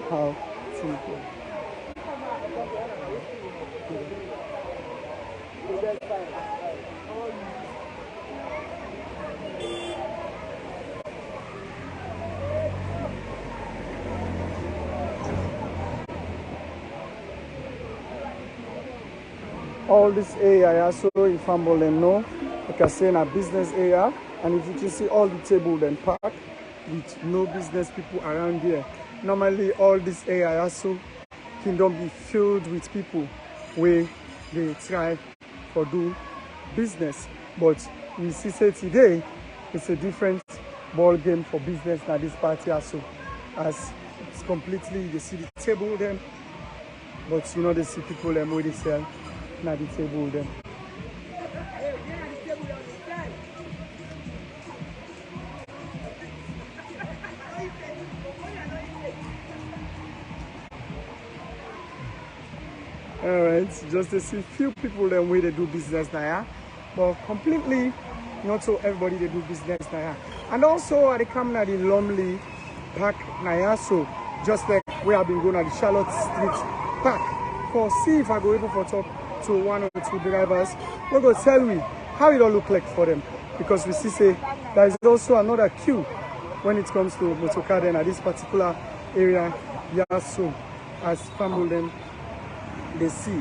how simple. All this area, so if Fumble them know, like I say, in a business area, and if you can see all the table then park with no business people around here. Normally, all this area so can don't be filled with people where they try for do business. But we see say today it's a different ball game for business now this party also, as it's completely they see the table them, but you know they see people them where they sell. At the table then. Alright, just to see few people then where they do business now, yeah? But completely not so everybody they do business now. Yeah? And also at the coming at the Lumley Park now, yeah? So just like we have been going at the Charlotte Street Park for see if I go able for talk to one or two drivers, we go tell me how it all look like for them, because we see say there is also another queue when it comes to motorcar then at this particular area. Yeah, so as Fumble them they see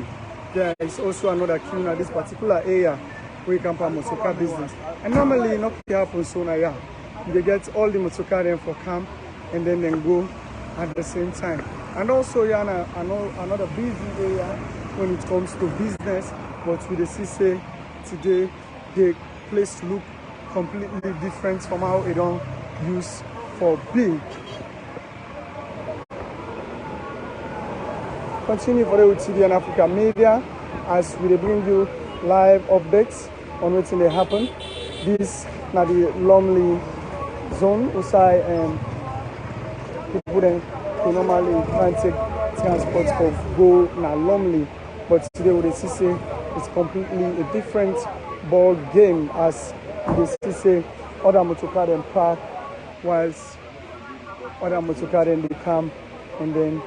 there is also another queue at this particular area where you can put motorcar business, and normally not happen so now. Yeah, they get all the motorcar then for camp and then go at the same time. And also yeah, another busy area when it comes to business, but with the CC today, the place look completely different from how it don't use for being. Continue for the with TDN Africa Media as we bring you live updates on what's in the happen. This now the Lumley zone, Usai and people then normally try and take transport for go na Lumley. But today with the CC, it's completely a different ball game as the CC other motorcar them park whilst other motorcar then they come, and then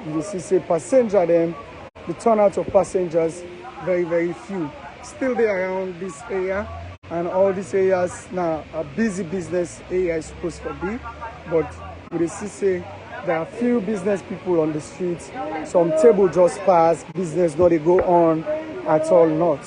the CC passenger then the turnout of passengers very few. Still there around this area, and all these areas now a busy business area is supposed to be, but with the CC there are few business people on the streets. Some table just pass, business not they go on at all not.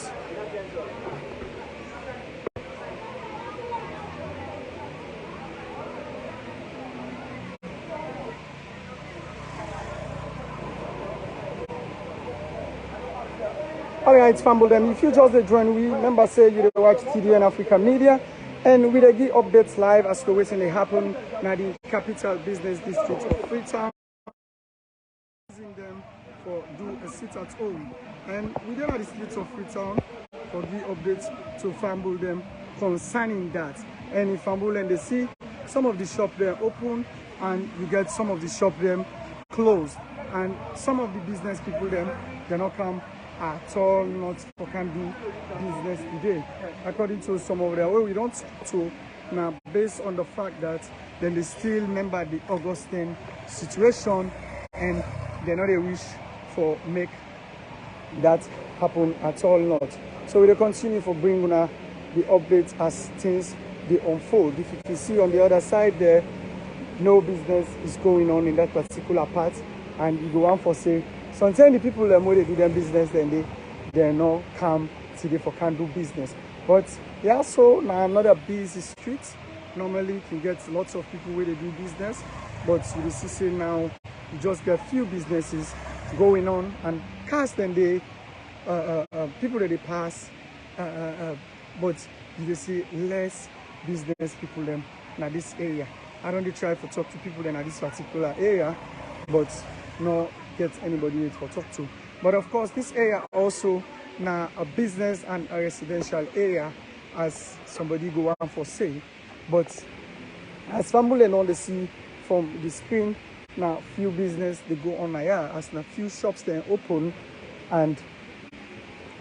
Alright, Fumble them. If you just join we, remember say you watch TDN Africa Media, and we give updates live as to what's they happen now the capital business district of Freetown. Using them for do a sit at home, and we don't have the streets of Freetown for the updates to Fumble them concerning that. And if Fumble and they see some of the shop there open, and you get some of the shop them closed, and some of the business people them they not come at all, not for can do business today. According to some of their way we don't to now based on the fact that then they still remember the Augustine situation, and they know they wish for make that happen at all not. So we'll continue for bringing the updates as things they unfold. If you can see on the other side there, no business is going on in that particular part, and you go on for say sometimes the people that they do their business, then they're not come today for can't do business. But yeah, so now another busy street. Normally you can get lots of people where they do business, but you will see now you just get few businesses going on, and cars then they people that they pass, but you will see less business people them in this area. I don't try to talk to people in this particular area, but no get anybody to talk to. But of course, this area also now a business and a residential area, as somebody go on for say. But as family and all they see from the screen, now few business they go on here, as now few shops they open, and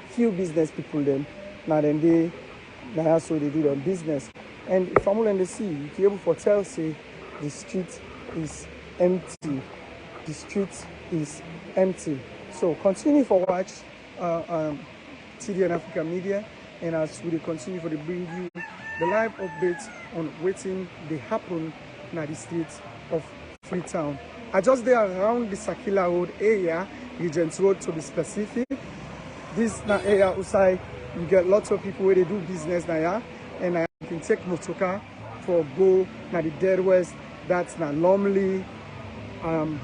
few business people them now then they now so they do their business. And if I'm in the sea, you can able to tell say the street is empty. The street is empty. So continue for watch TDN Africa Media, and as we continue for the bring you the live updates on waiting they happen in the streets of Freetown. I just there around the Sakila Road area, Regent Road to be specific. This now area outside you get lots of people where they do business now, and I can take motoka for go now the Dead West, that's now Lumley and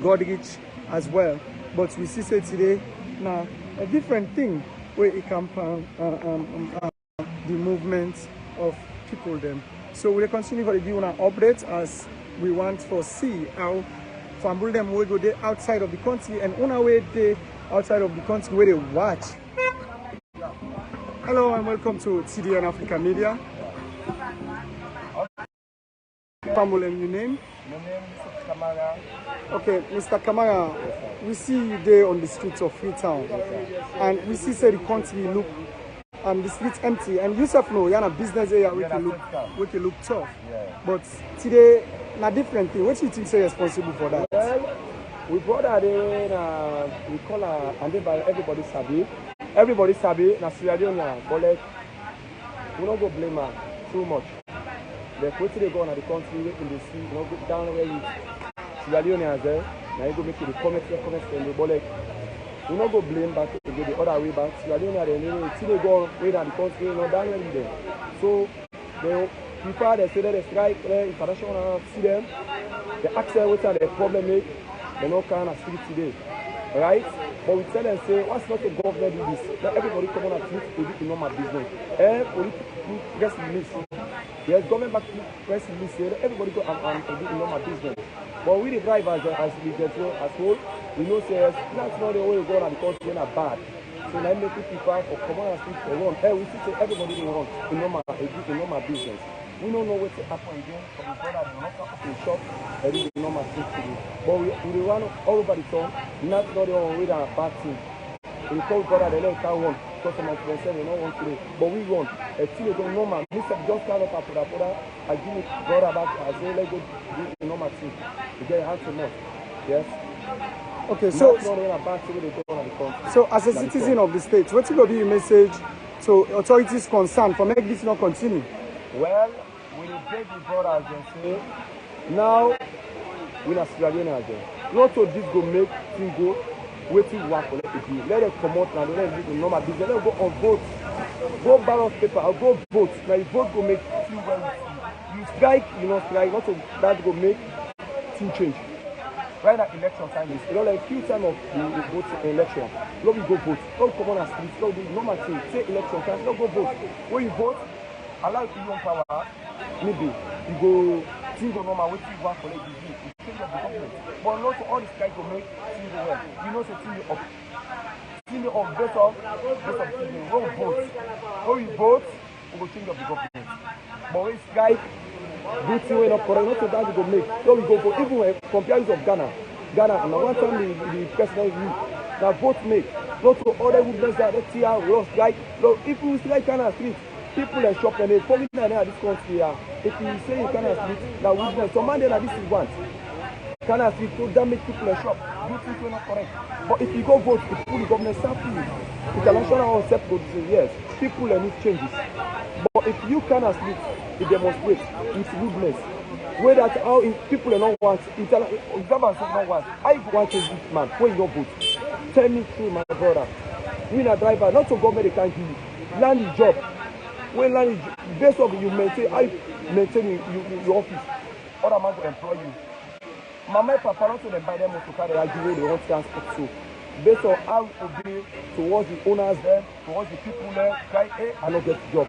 Godrich as well. But we see say today now a different thing where it can the movement of people them. So we'll continue for the give an update as we want to see how family them will go there outside of the country, and on our way there outside of the country where they watch. Hello and welcome to TDN Africa Media. Family, your name? My name is Mr. Kamara. Okay, Mr. Kamara, we see you there on the streets of Freetown, and we see say the country look the streets empty, and you yourself know you're in a business area we can look tough. Yeah. But today na different thing. What do you think say responsible for that? Well, we brought her there, we call her, and then by everybody sabi. Everybody sabi, na Sierra Leone, but like, we don't go blame her too much. Like, what they go on at the country, in the sea, you know, go down where you Sierra Leone as well, now you go make it the comments, but like, we don't go blame back again the other way back. Sierra Leone, they go on way down the country, you know, down where you there. So, they before they say that they strike, international see them, they ask them what the problem is, they don't kind of street today, right? But we tell them, say, what's not the government do this? Let everybody come on and treat to do normal business. Political press release. Yes, government back to press release, say, everybody go and do normal business. But we the drivers, as we get to as whole, we know, say, that's not the way we go on because we're not bad. So now make people for come on and street for run. We see say everybody will run in normal business. We don't know what to happen again, but we got that not up in shop and do the normal thing to do. But we run all over the town, not the one with a bad thing. We call God they let can run, customers for themselves, we don't want to do. But we run. Until they go normal. Mr. just kind of put up, I give it God back, I say let's go do the normal thing. You get your hands to mouth. Yes? Okay, so as a citizen of the state, what will be your message to authorities concerned for make this not continue? Well, we beg the brothers and say, now we are Sierra Leone again. Not so this go make things go, waiting work for let them come out and let them do the normal business. Let them go on vote. Go ballot paper or go vote. Now you vote go make things well. You strike, you know, strike, not so that go make things change. Right now, election time is, you know, like few time of the vote election. Let me go vote. Don't come on and street. Don't do normal thing. Say election time. Don't go vote. When you vote, allow you own power. Maybe you go things go normal. What you want for like you change of the government. But not all this guy go make things go well. You know, say things up. Things up better. Better things. When we vote, when we vote, we go change of the government. But when this guy do things way up correct, not so that we go make. So we go for even when comparison of Ghana, and one time the president you now vote make. Not so other movements that they tear, we lost like. No, if we strike Ghana street, people and shop and they come in and this country here. If you say you cannot sleep, now witness, some man there this is one. Cannot sleep to damage people and shop. You think you're not correct. But if you go vote, if the government sample you, international concept go to say yes, people and need changes. But if you cannot sleep, you demonstrate with rudeness. Where that how people are not want, government not want. How you want to this man when you don't vote? Tell me true, my brother. We a driver, not to government they can't give you. Land the job. When land the based on you maintain, how you maintain your office. Other man to employ you. Mama and Papa not to them buy them to carry argue they want transport so. Based on how you obey towards the owners there, towards the people there, try and not get the job.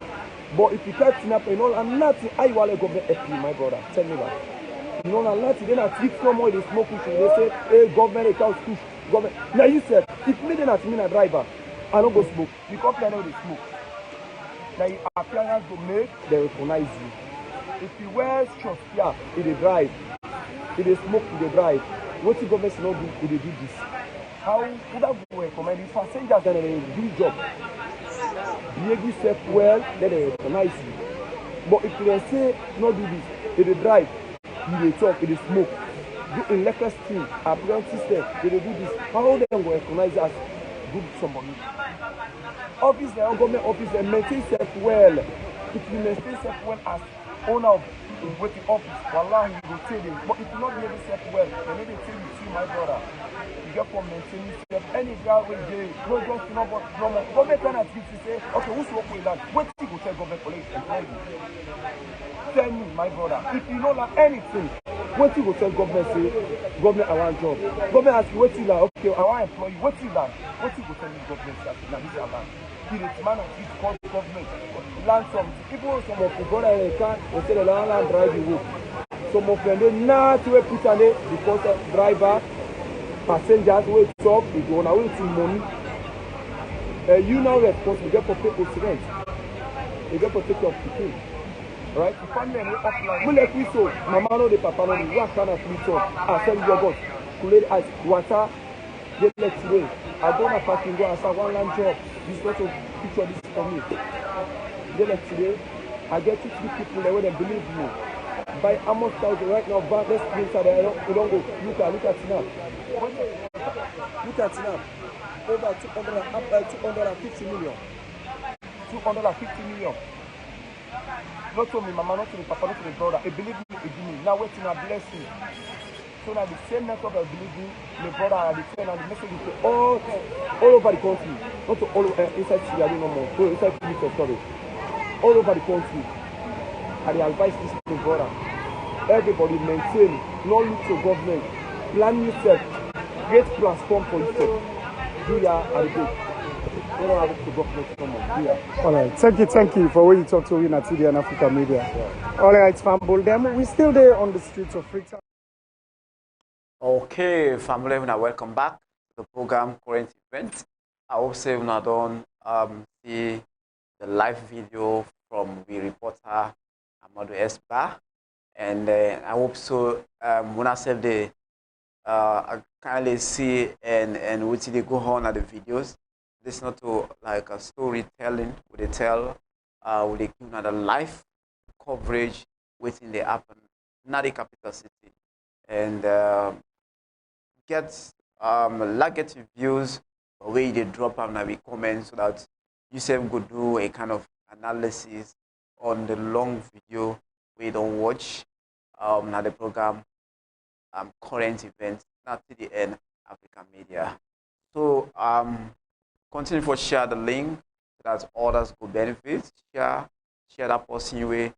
But if you can't snap and all and nothing, how you want to government help you, my brother? Tell me that. You know, and nothing, then I tweet no more, they smoke push, they say, hey, government, they can't push, government. Now you said, if me then at me a driver, I don't go smoke. You can't play now they smoke. Now you appearance to make, they recognize you. If you wear shorts, yeah, if they drive, if they smoke, if they drive, what the government should not do, if they do this? How would that go recommend? If passengers then they do job, behave yourself well, then they recognize you. But if they say not do this, if they drive, if they talk, if they smoke, do in lekker stream, appearance system, if they do this, how they will recognize as good somebody? Office, the government office, they maintain self well. If you maintain self well as owner of the office, wallah, you will tell them. But if you not behave yourself well, then they tell you, see my brother. You get from maintaining yourself. Any guy will do, no just no more. Government cannot give you say, okay, who's working with that? What do you tell government for employ you? Tell me, my brother, if you know like anything, what you go tell government say, government I want job. Government ask you what you like, okay, I want employ you, what you like? What you go tell me government say, now this is a man. He the man of his call government. Land some people, some of the brother in the car, they say the land drive the road. Some of them they not to put on it because the driver, passengers wait up, if you want to wait till money. You now responsible, you get for people's rent. You get for take your ticket. Right? The family and offline. We let you so. Mama no the papa no the what kind of free talk? I send your boss. Kuled as water. Get let today. I don't have parking go as a one land job. This not to picture this for me. Get let today. I get 2 3 people there where they believe me. By almost 1,000 right now. But let's bring that there. You don't go. Look at Snap. Look at Snap. Over 200 up by 250 million. 250 million. Not to me, mama, not to me, papa, not to me, brother. They believe me, they give me. Now waiting a blessing. So now the same network of believing, my brother and the friend and the message is to all over the country. Not to all inside Syria no more. So inside Philippines, sorry. All over the country. And they advise this to my brother. Everybody maintain, not look to government. Plan yourself. Create platform for yourself. Do ya and go. All right, thank you for what you talk to in TDN Africa Media. Yeah. All right, family, them we still there on the streets of Freetown. Okay, family, welcome back to the program Current Event. I hope you don't see the live video from the reporter Amadou Esba, and I hope so. When I say the I kindly see and what they go on at the videos. This is not to like a storytelling. Would they tell? Would they give another live coverage within the happen, not the capital city, and get get views where they drop them and we comment so that you self could do a kind of analysis on the long video we don't watch now the program current events not TDN African Media. So continue for share the link so that others could benefit. Share that person way.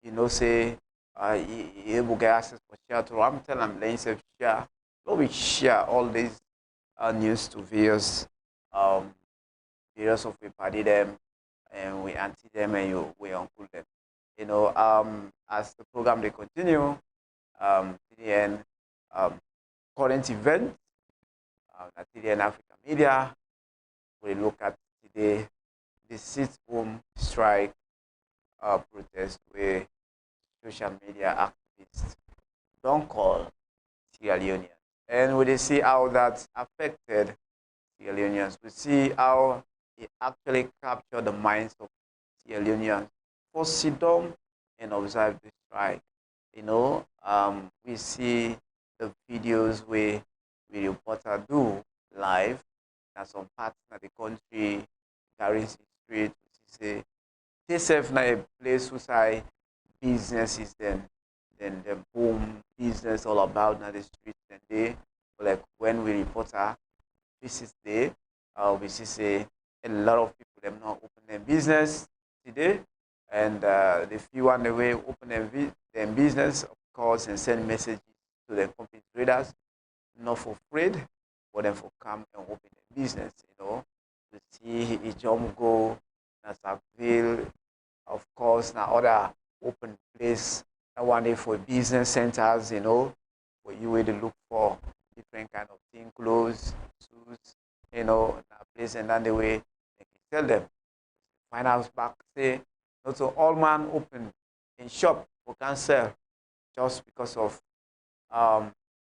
You know, say you able get access for share to. I'm telling them, let yourself share. Don't we share all these news to various of we party them and we anti them and we uncle them. You know, as the program they continue, TDN current event at TDN Africa Media, we look at today the sit-home strike protest where social media activists don't call Sierra Leoneans. And we see how that affected Sierra Leoneans. We see how it actually captured the minds of Sierra Leoneans for sit down and observe the strike. We see the videos where the reporter do live. That some parts of the country, Garrison Street, which is a they serve na a place whose I businesses then the boom business all about na the street and they like when we reporter visits there, we see say a lot of people them not open their business today and the few on the way open their business of course and send messages to the company traders not for free but then for come and open their business, to see a job go as a of course, now other open place. I want it for business centers, where you will look for different kind of thing, clothes, shoes, that place, and then the way they can tell them. Find out back, say, not so all man open in shop who can sell just because of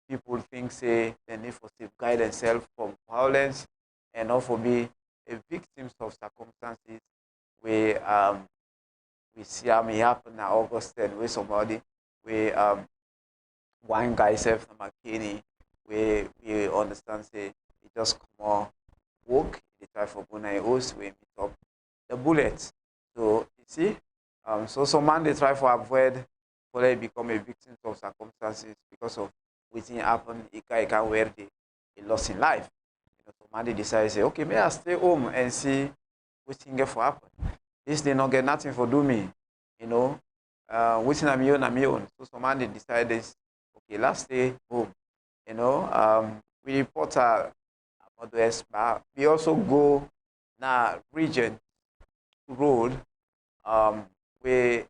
people think say they need for safeguard themselves from violence and not for be a victims of circumstances where we see how may happen in August and where somebody where one guy self na McKinney where we understand say he just come on work, he try for go na host where meet up the bullets. So you see, so some man they try for avoid for they become a victim of circumstances because of wetin happen, he can wear the loss in life. So man they decide say, okay, may I stay home and see wetin get for happen. This they not get nothing for do me, waiting on my own. So some man they decide this, okay, let's stay home. We report Northwest, but we also go na region road, where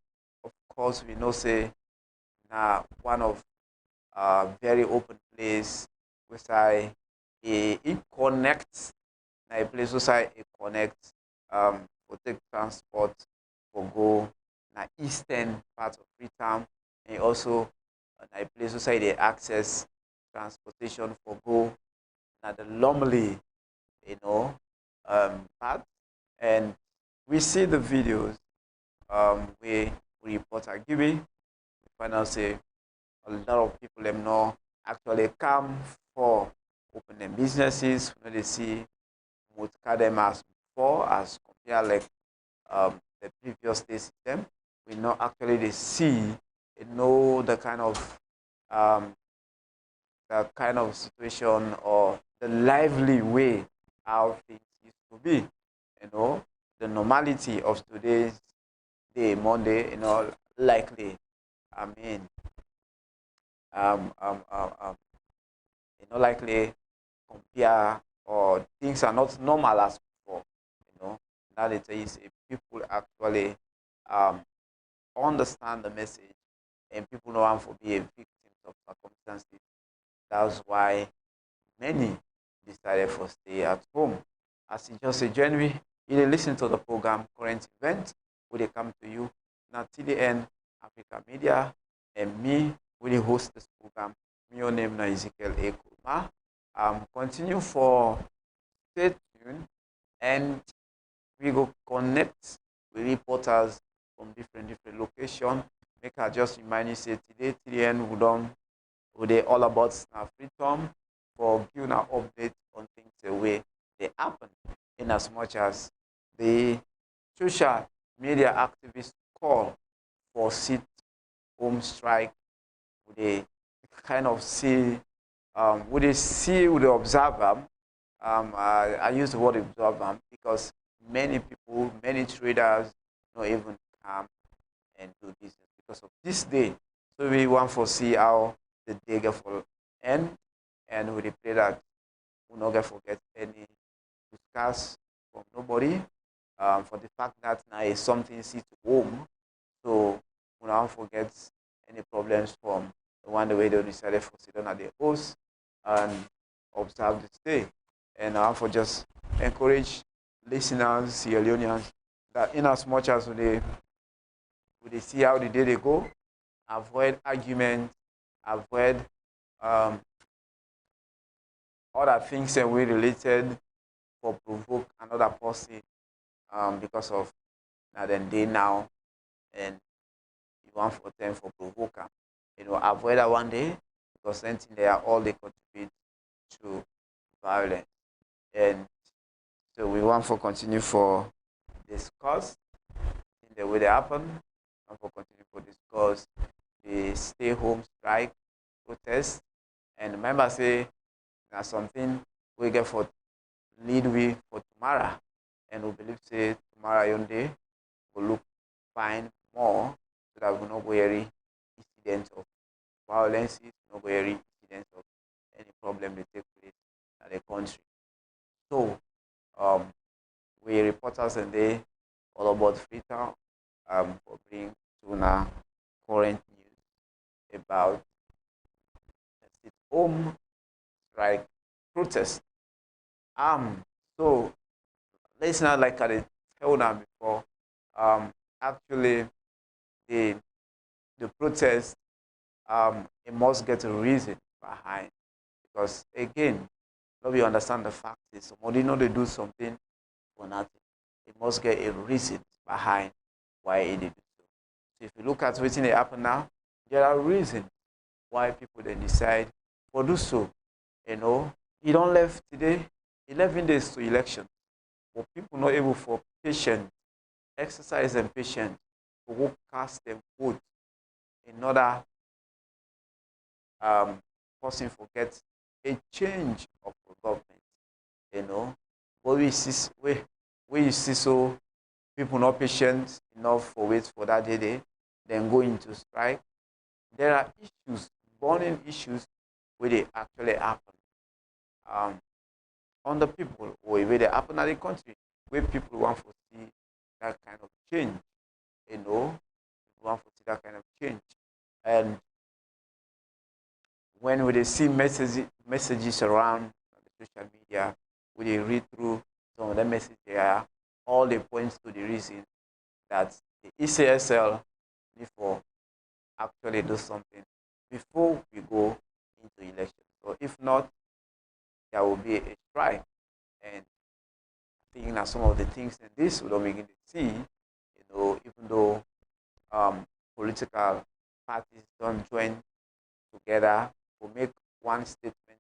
of course we know say na one of very open place which it connects na a place where it connects for take transport for go na eastern part of Freetown and also na a place where they access transportation for go na the Lumley, part. And we see the videos where we report are giving. We find out say a lot of people them know actually come for open them businesses. When they see multi them as before as compared like the previous day system, we know actually they see, they know um, the kind of situation or the lively way how things used to be. The normality of today's day, Monday, likely, I mean, um, um, um, um, likely compare or things are not normal as before. Now it is if people actually um, understand the message and people know how to be a victim of circumstances. That's why many decided to stay at home. As you just a January, you dey listen to the program Current Event, where they come to you. Now TDN Africa Media and me will host this program. My name is Ezekiel A. Koroma. Continue for stay tuned and we go connect with reporters from different locations. Make I just remind you say today TDN we dey all about freedom for giving an update on things the way they happen in as much as the social media activists call for sit home strike. They kind of see would they see would they observe them. I use the word observe them because many people, many traders not even come and do business because of this day. So we want to see how the day get for end and we pray that we not get forget any discuss from nobody. For the fact that now is something see to home. So we not forget any problems from the one the way they decided for sit down at the host and observe this day. And I for just encourage listeners, Sierra Leoneans, that in as much as they see how the day they go, avoid argument, avoid other things that we related for provoke another person because of now then they now, and you want for them for provoker. Avoid that one day, because then they are all they contribute to violence. And so we want for continue for discuss in the way they happen, and for continue for discuss the stay home strike protest. And remember say that's something we get for lead we for tomorrow. And we believe say tomorrow one day will look fine more, so that we not go any incidents of violence, not go any incidents of any problem that take place in the country. So we reporters and they all about Freetown for bring to now current news about the home strike protest. So listener, like I told them before, actually the protest, it must get a reason behind, because again, nobody understand the fact is somebody know they do something for nothing. It must get a reason behind why it did so. So if you look at what's happen now, there are reasons why people then decide for do so. You don't left today, 11 days to election, but people not able for patient exercise and patience to go cast them vote in order person forget a change of the government. But we see so people not patient enough for wait for that day, then go into strike. There are issues, burning issues, where they actually happen on the people, or where they happen at the country, where people want to see that kind of change. People want to see that kind of change. And when we see messages around the social media, we they read through some of the messages there, all the points to the reason that the ECSL need for actually do something before we go into election. So if not, there will be a strike. And I think that some of the things in this we don't begin to see, even though political parties don't join together to make one statement,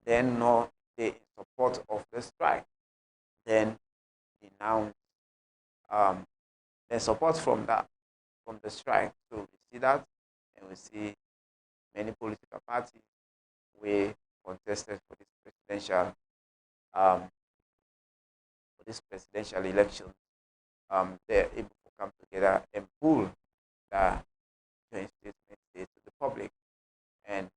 then no, they in support of the strike, then denounce the support from the strike. So we see that, and we see many political parties we contested for um, this presidential election. They're able to come together and pull the joint statement to the public, and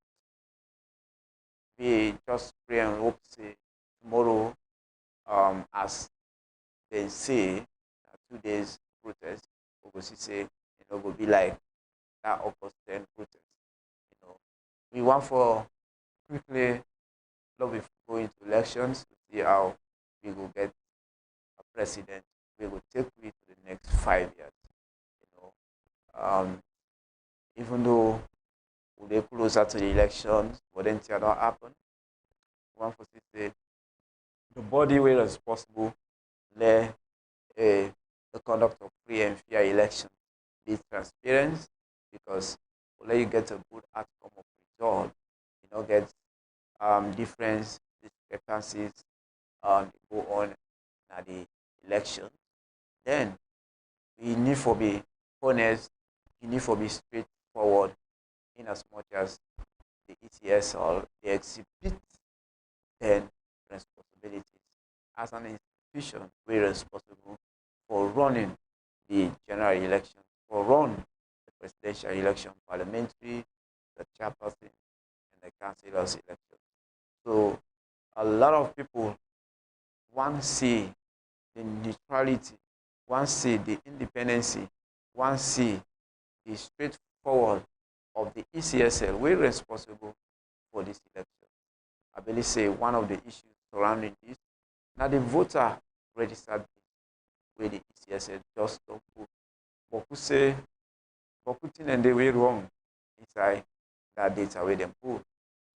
we just pray and hope say tomorrow, as they say, 2 days protest, we will see say will be like that August 10 protest. We want for quickly love if we go into elections to see how we will get a president. We will take it to the next 5 years. Even though we get closer to the elections, but then it don't happen. One for say the body where responsible let the conduct of free and fair election be transparent, because we'll let you get a good outcome of result. Get different discrepancies go on at the election. Then we need to be honest, we need to be straightforward, in as much as the ECSL they exhibit then responsibilities as an institution. We're responsible for running the general election, for run the presidential election, parliamentary, the chairperson, and the councillors election. So a lot of people want to see the neutrality, want to see the independency, want to see the straightforward of the ECSL. We're responsible for this election. I believe say one of the issues surrounding this, now the voter registered where the ECSL just don't put. But who say, but putting and they way wrong inside that data where they put.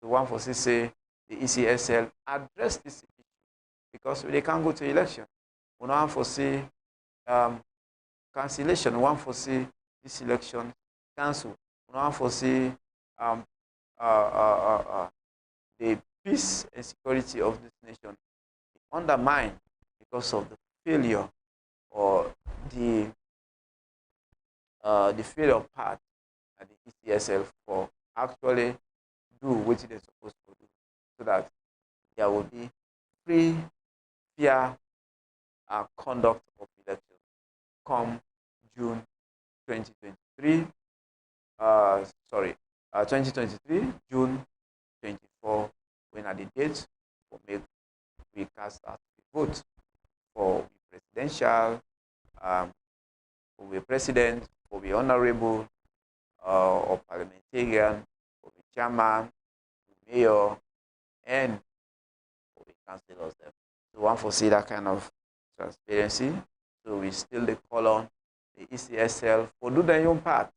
So one for say the ECSL address this issue, because they can't go to election. We don't foresee cancellation. One foresee this election cancelled. One foresee um, uh, uh, uh, uh, the peace and security of this nation undermined because of the failure or the failure part at the ECSL for actually do what they're supposed to do, so that there will be free, fair conduct of elections come June 2023. Sorry, 2023 June 24, when at the date for make we cast out the vote for the presidential, for the president, for the honorable, or parliamentarian, for the chairman, the mayor, and for the councillors. So one foresee that kind of transparency. So we still call on the ECSL for do their own part,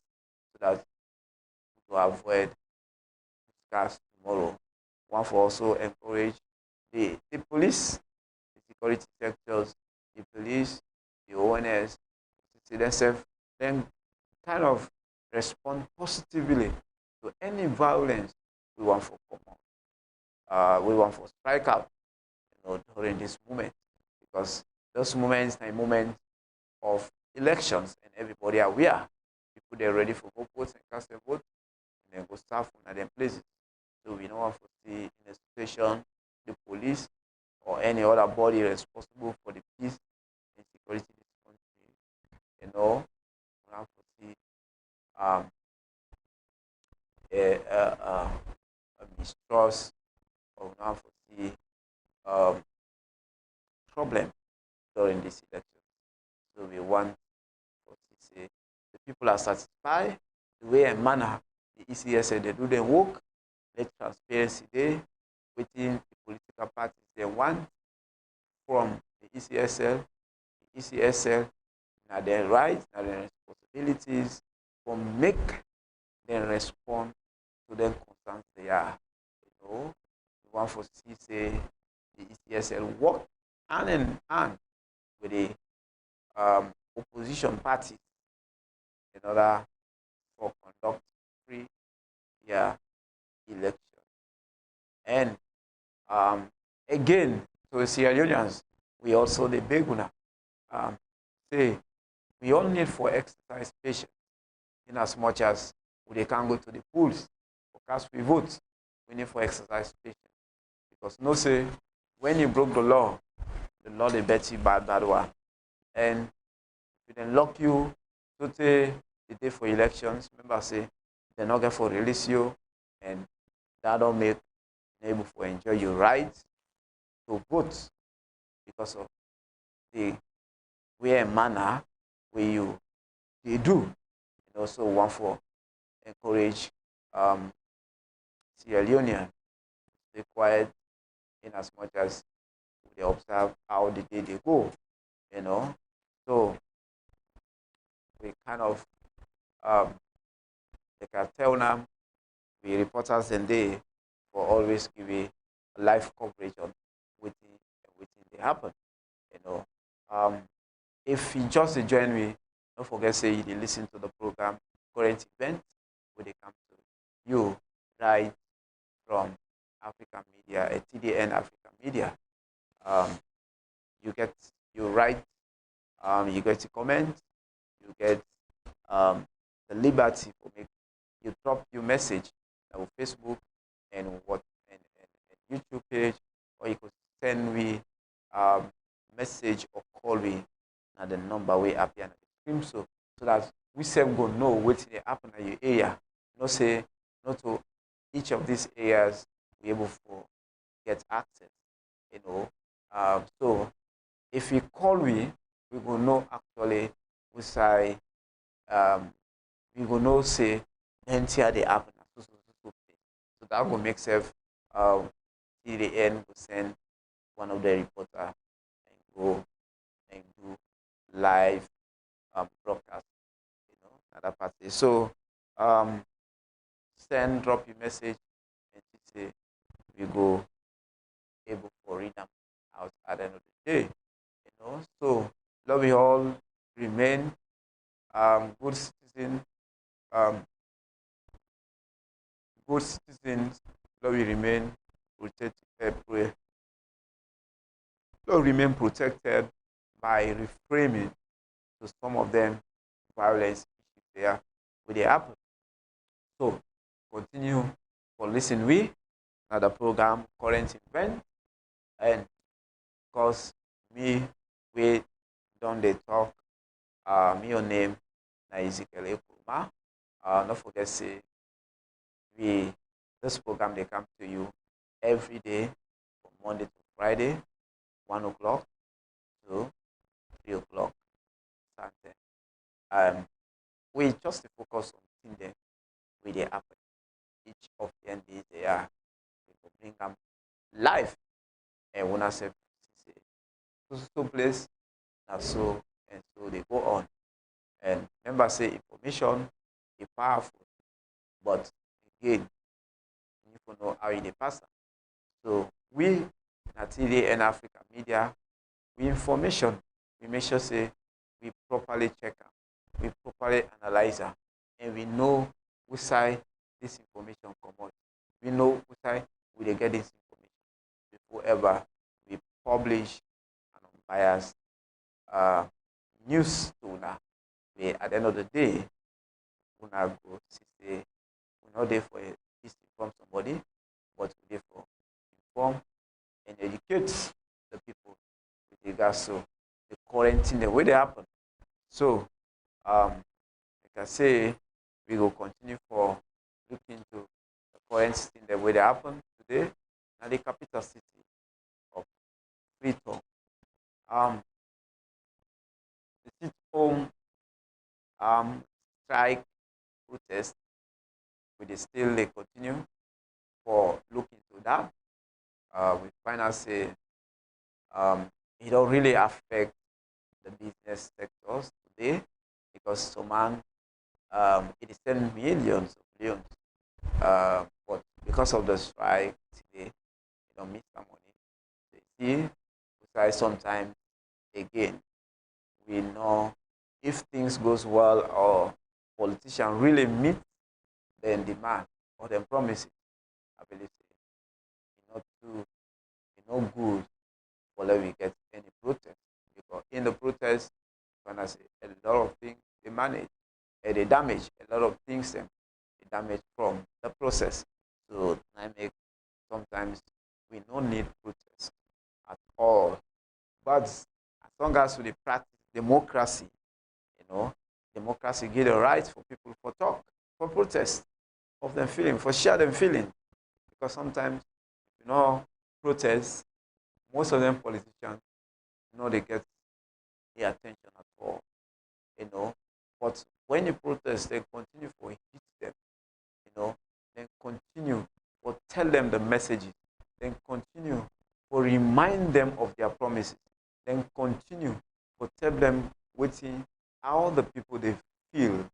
so that to avoid scars tomorrow. One for also encourage the police, the security sectors, the police, the ONS, to themselves, then kind of respond positively to any violence we want for common. We want for strike out, during this moment, because those moments are moments of elections and everybody are aware. People they're ready for votes and cast a vote, and then go start from them places. So we don't want to see in a situation the police or any other body responsible for the peace and security in this country, we have to see um, a mistrust, or we have to see um, problem during this election. So we want to say the people are satisfied the way and manner the ECSL they do their work. Let transparency there within the political parties they want from the ECSL. The ECSL now their rights, now their responsibilities for make them respond to them concerns they are. We want to see say the ECSL work hand in hand with the opposition parties in order for conduct free, yeah, election. And again, to the Sierra Leoneans, we also the Beguna say we all need for exercise patience, in as much as we can go to the polls for cast we vote. We need for exercise patience, because no say when you broke the law they bet you bad one, and if they lock you to the day for elections, remember say they're not going to release you, and that don't make you able to enjoy your right to vote because of the way and manner where you they do. And also one for encourage Sierra Leonean to stay quiet in as much as they observe how the day they go. So we kind of they can tell them we reporters and they for always give a live coverage on within they happen. You know. If you just join me, don't forget say you listen to the program current event where they come to you right from African Media, a TDN African Media. Um, you get you write, you get to comment, you get the liberty for make you drop your message on Facebook and and YouTube page, or you could send me message or call me at the number we appear on the screen, so that we self go know what they happen in your area. Not say not to each of these areas be able to get access. So if we call we will know actually we say we will know say here they happen so that will make self TDN will send one of the reporter and go and do live broadcast, another party. So drop your message and say we go able to read them out at the end of the day. So love you all, remain good citizen, um, good citizens will remain protected, will remain protected by reframing to some of them violence issues there with the happen. So continue for listen we another program current event, and because me we don't they talk me your name na Ezekiel Koroma. Don't forget say we this program they come to you every day from Monday to Friday, 1 o'clock to 3 o'clock Sunday. We just focus on things them with the happen each of the days they are we go bring them live and when I say so place and so they go on. And remember say information is powerful, but again you need to know how you pass am. So we at TDN Africa Media, we information, we make sure say we properly check am, we properly analyze am, and we know which side this information come out. We know which side we dey get this information before ever we publish an unbiased news to una. We at the end of the day, una go see say we no dey for disinform somebody, but we dey for inform and educate the people with regards to the current thing the way they happen. So like I say, we will continue for looking into the current thing the way they happen today. Now the capital city of Freetown. The sit home strike protest will still they continue for looking into that. We find out say it don't really affect the business sectors today because some man it is 10 millions of billions. But because of the strike today, you don't miss some money. So you see, besides sometimes again, we know if things goes well or politicians really meet then demand or then promises, I believe it's not too it's not good for let we get any protest. Because in the protest, when I say a lot of things they manage and they damage a lot of things they damage from the process. So I make sometimes we don't need protest at all. But as long as we practice democracy, you know, democracy give the right for people for talk, for protest of them feeling, for share them feeling. Because sometimes, you know, protest, most of them politicians, you know, they get the attention at all, you know. But when you protest, they continue for hit them, you know, then continue or tell them the messages, then continue or remind them of their promises, then continue or tell them waiting how the people they feel.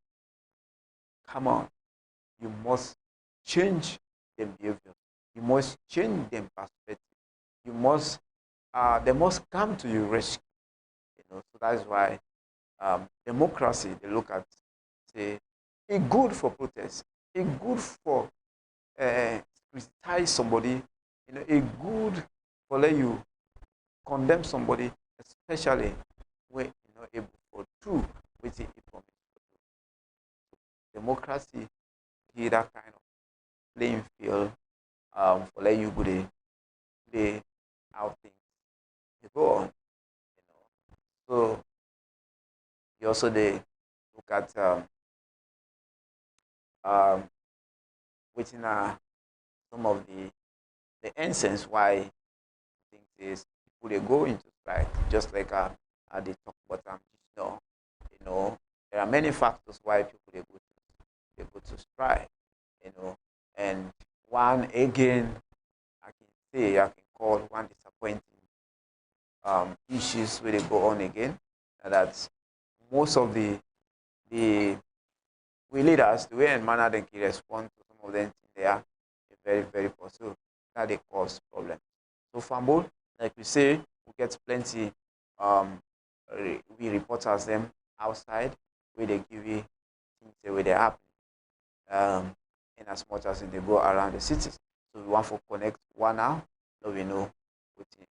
Come on, you must change their behavior. You must change their perspective. You must they must come to your rescue. You know, so that's why democracy they look at say it good for protest, it good for criticize somebody, you know, it good for let you condemn somebody, especially when you're not able for true with it promise. Democracy give that kind of playing field for let you go dey play how things dey go on. You know. So you also they look at um, waiting some of the essence why things is people they go into strike, just like they talk about just now. You know, there are many factors why people they go to strike. You know, and one again I can say I can call one disappointing issues where they go on again, and that most of the we leaders, the way and manner they can respond to some of them they are very, very poor. So that they cause problems. So fumble, like we say, we get plenty we reporters them outside where they give you things the way they happen. In as much as they go around the cities. So we want to connect one now, so we know what's they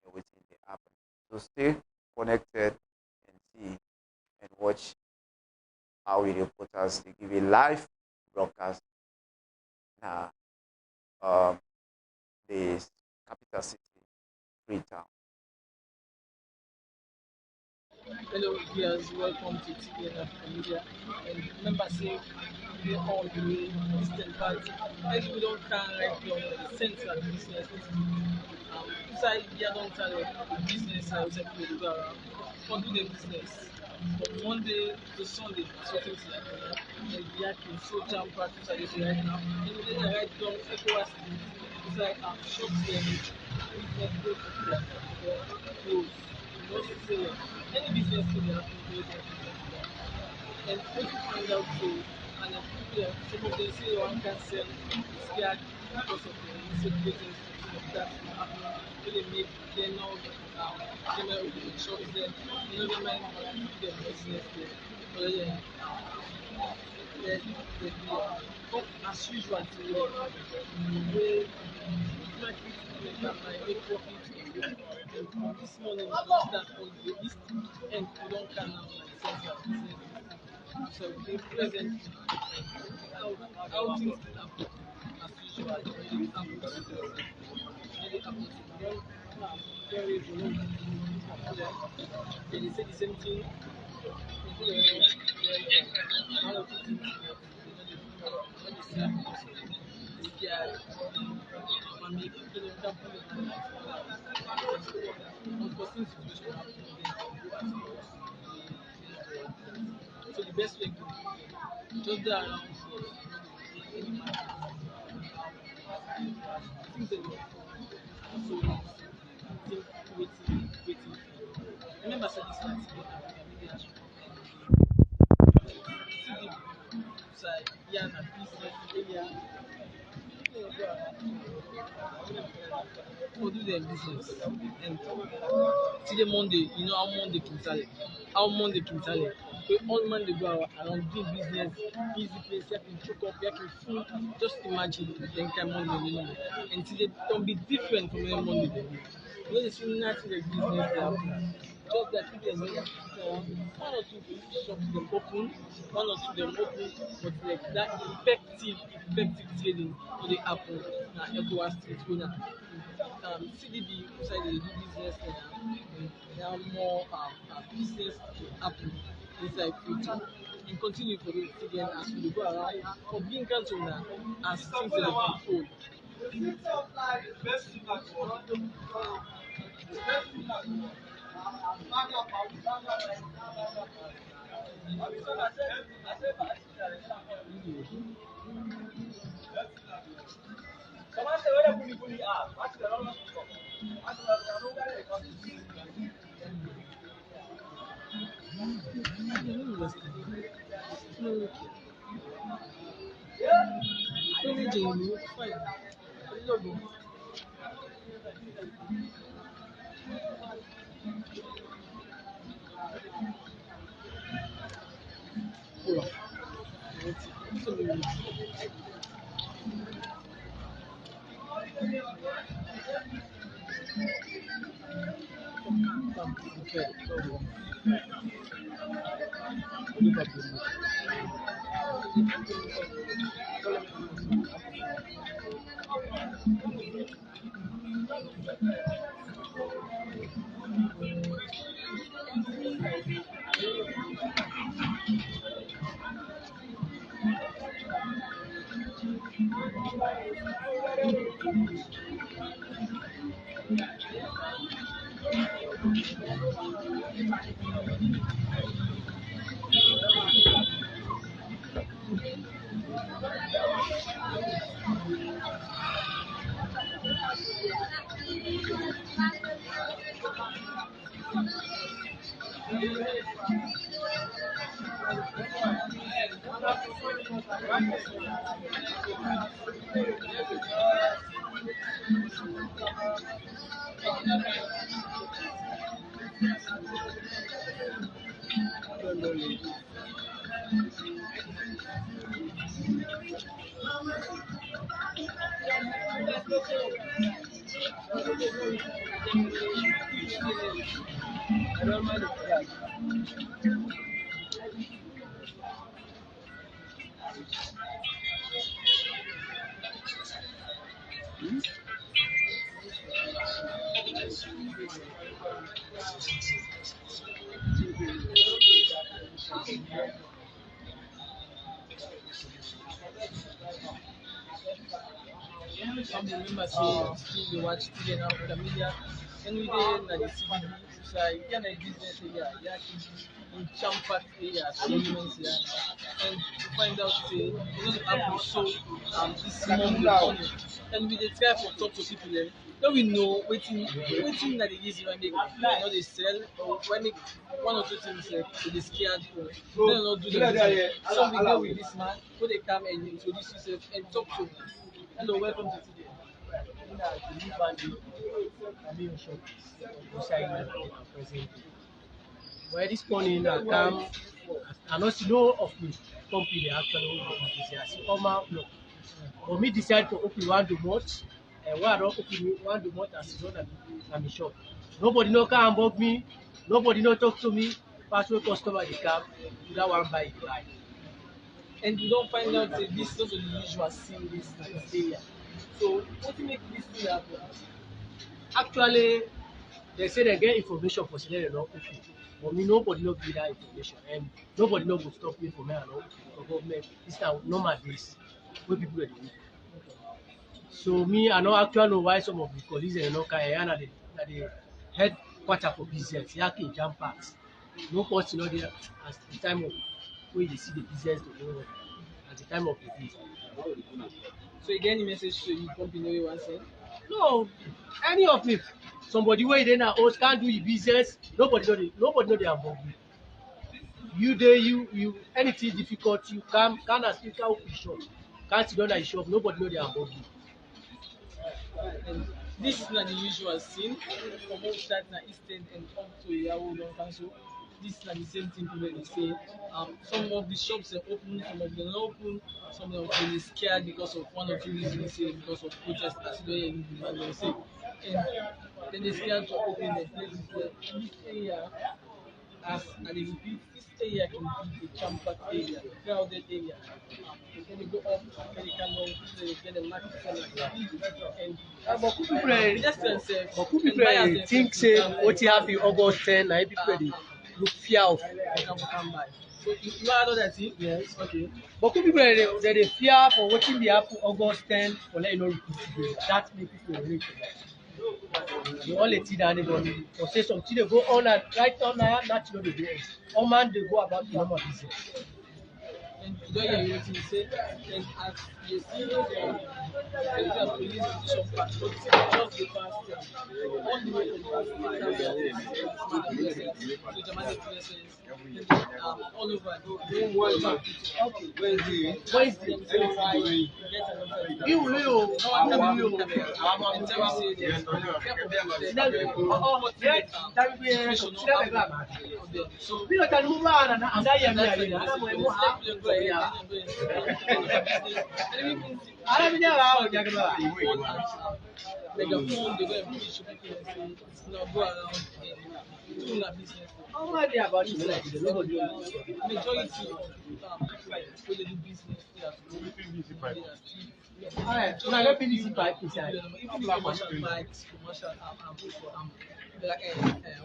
happen. So stay connected and see and watch how we reporters they give a live broadcast now the capital city, Freetown. Hello, viewers. Welcome to TDN Africa Media. And remember, say we all the way Eastern Part. And we don't can right now the central business. Inside the don't tell the business I was able to go around. For do the business. From Monday to Sunday, something to happen. And we are so jam packed inside this right now. And then I write down ECOWAS. It's like shops here. Business go to close. You know, say any business thing they have to do and what you find out too, and people some of them say one can sell scared because of the insecurities that happen when they make they know they might open shops there, you know they might do their business there. But they come as usual to where might make profit this morning we start on the east and we don't can now like central business. So the present how things can happen as usual really happen really happen to one very below. They say the same thing. One of the things when they say is scared. And make people don't put it on unforeseen situation happen then go as so the best way to just go around any market things that you so think waiting remember say this one media see the side yeah na business area for do their business and today Monday you know how Monday Kintale we all Monday go around doing business busy place you can choke up you can full just imagine then kind Monday you know and today don't be different from any Monday they do you know they see nothing like business they happen just that people dey one or two shops dem open one or two dem open but like that effective trading no dey happen na ECOWAS street wey na CDB inside dey do business now more business dey happen inside crypto and continue for the again as we dey go around for being country na as things dey unfold. I don't know. Lady. I don't mind the flag. Some remember say still dey watch TDN now for the media. And we dey na the civic side, yeah, na business area, yeah, in Champat area, government area now. And to find out say you know the happen so this small money. And we dey try for talk to people dem. Then we know wetin na the reason why make you know they sell or why make one or two things they dey scared for. They no do the business. So we go with this man, who dey come and introduce himself and talk to him. Hello, welcome to today. I believe I mean shop inside my present. Well, this morning I come, I not know of the company actually open this year. So come out, no. But me decide to open one the month, and why I don't open one the month as is on a shop. Nobody no come bug me, nobody no talk to me. Pass way customer they come, that one buy it buy. And you don't find out that this is not the usual scene this area. So what do you make this thing happen? Actually, they say they get information for say they not open. But me nobody no give me that information, and nobody no go stop me from me and for government. This na normal days wey people dey do. So me I no actually know why some of the colleagues dem no carry and na the headquarter for business yake jam packed. No person no dey as the time of wey you dey see the business dey go on at the time of the day. So you get any message to the company wey you wan send? No, any of it. Somebody wey dey na host can't do your business. Nobody know dey involve you. You dey you anything difficult you can as you can open shop. Can't sit down at the shop. Nobody know dey involve you. And this is not the usual scene. From all sides na eastern and up to Yahoo Don Council. This is not the same thing people dey say. Some of the shops are open, some of them not open, some of them is scared because of one or two reasons, say because of protesters wey they say. And then they scared to open the places there. This area, as I dey repeat, this area can be the Champat area, the crowded area. Then they go up, then they can go, they get a market and But cool people pedestrians but cool people think say wetin happen August 10 na people dey look fear of. come by. So you know that thing? Yes. Okay. But cool people they fear for wetin dey happen August 10 for let you know repeat again. That make people relate to that. The only thing that anybody or say something dey go on and right on now that you know dey go on. All man dey go about the normal business. And you don't hear what you say. And as you see, the police station patrol just the past all the way from to Germanic places, all over. Okay, where is the? You will. No one can be and tell me say so We can move on and I am megaphone, they go and preach to people and say, it's not go around and do that business. how much about this like the nobody Majority of people they do business, they are alright, so I get PVC pipe inside. even the commercial bikes, commercial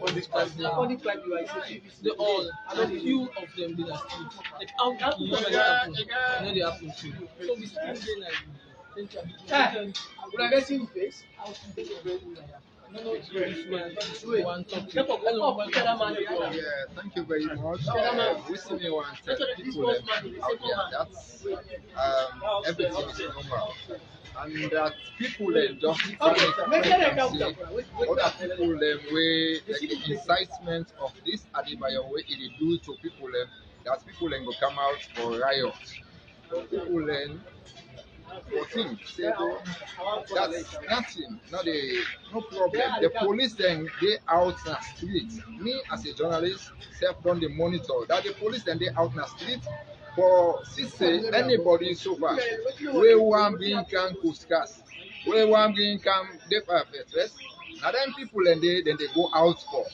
On this pipe you are saying they all, and a few of them they are still like how you know they happen, you know they happen too. So we still dey like when I get see face, no, this one topic. Hello, welcome to the call. Yeah, thank you very much. Recently, want to tell people out there that everything is normal. And that people just say other people way like the incitement of this Adebayo way it do to people that people go come out for riot. People 14 say that's nothing, no problem. The police then they out in the street. Me as a journalist, self done the monitor that the police then they out in the street for say anybody so far. We want being can kuskas. We want being can they first. Now then people and they go out for.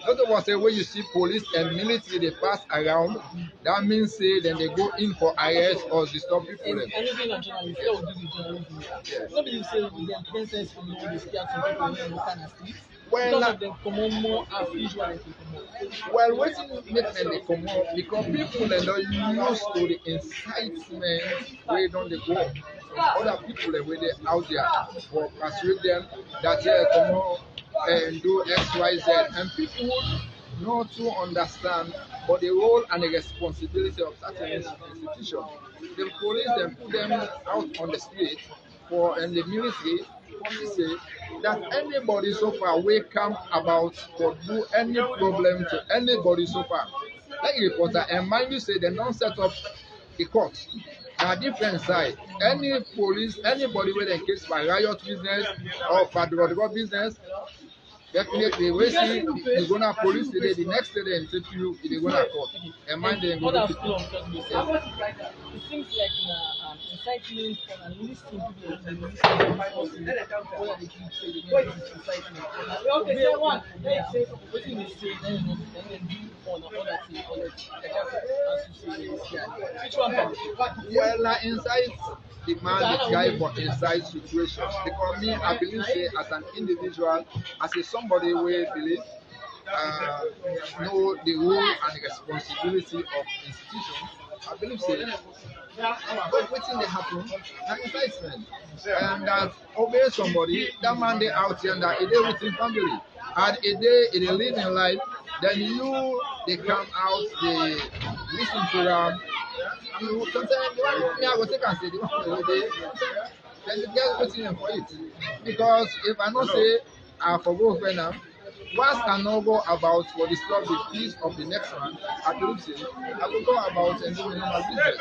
Not of us say when you see police and military they pass around, that means say then they go in for arrest or disturb people. Anything a journalist, they will do with journalism. Yes. Some people say them princess from all the scared some people in the kind of streets. Well, Because of them come on more affluent than they come on. well, waiting make them they come up because people are not used to the incitement where don't they go. Other people where they out there for persuade them that they come up and do X, Y, Z, and people not to understand but the role and the responsibility of certain institutions. The police then put them out on the street for and the military to say that anybody so far will come about for do any problem to anybody so far. Like a reporter, and mind you say they don't set up the court. Now different side. Any police, anybody with a case by riot business or for business, definitely we see the Gona police today, the next day they take you in the Gona court. And mind them go to It seems like incitement and listening people and listening what they keep saying, incitement. Okay, so one, what do you say, then do on other thing, which one? well, now inside the man is guy for inside situations. Because me, I believe say as an individual, as a somebody where believe know the role and the responsibility of institutions. I believe say but wetin dey happen na incitement and that obey somebody that man dey out here and that e dey with him family and e dey live im life then you dey come out dey lis ten to am you sometimes me I go take am say the one wey dey then you get wetin for it because if I know say I for go offend am once I no go about for disturb the peace of the next one, I believe say I will go about and do normal business.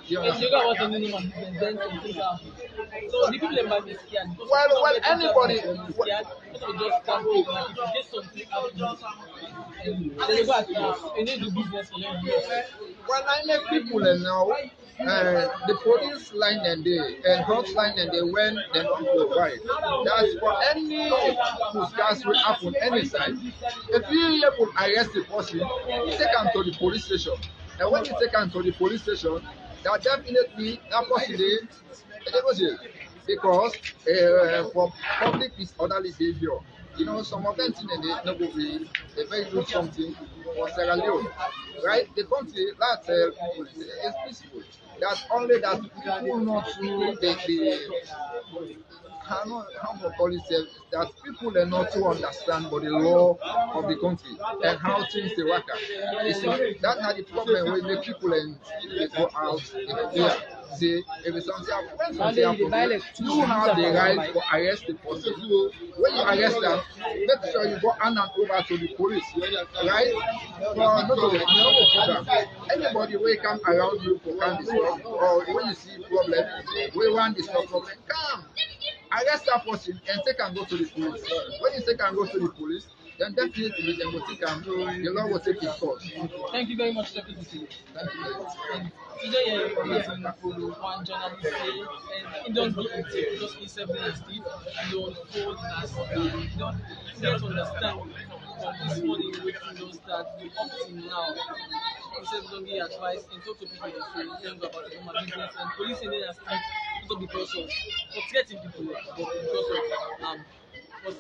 You If you understand? got what you need, then something happen. So the people that might be scared. Because Well, anybody. scared, people just can't do it. Like if you get something happen, then you go at you need to do business for them. Well, I make people now. The police line and the hotline and they when they don't provide. That's for any discuss will happen any side. If you able arrest the person, you take them to the police station. And when you take them to the police station, that definitely that person they go jail because for public disorderly behavior. You know, some of them think they no go be a very good something for Sierra Leone, right? The country that people is peaceful. That only that people not to how to call it that people are not to understand but the law of the country and how things they work out. You see, that's not the problem when the people and they go out in fear. Say if it's something when something happens, you have the right to arrest the person. When you arrest them, make sure you go hand and over to the police, right? For not to anybody will come around you for can disturb or when you see problem, we want disturb problem, come. Arrest that person and take and go to the police. When you take and go to the police, then definitely they will take and the law will take its course. Thank you very much, Secretary. Thank you very much. Today, one journalist say, and it don't be it just be seven Steve, you don't hold as you don't get to understand from this morning waiting those that up till now. He said don't be advised and talk to people that say young about the human business and police in the street not because of threatening people, but because of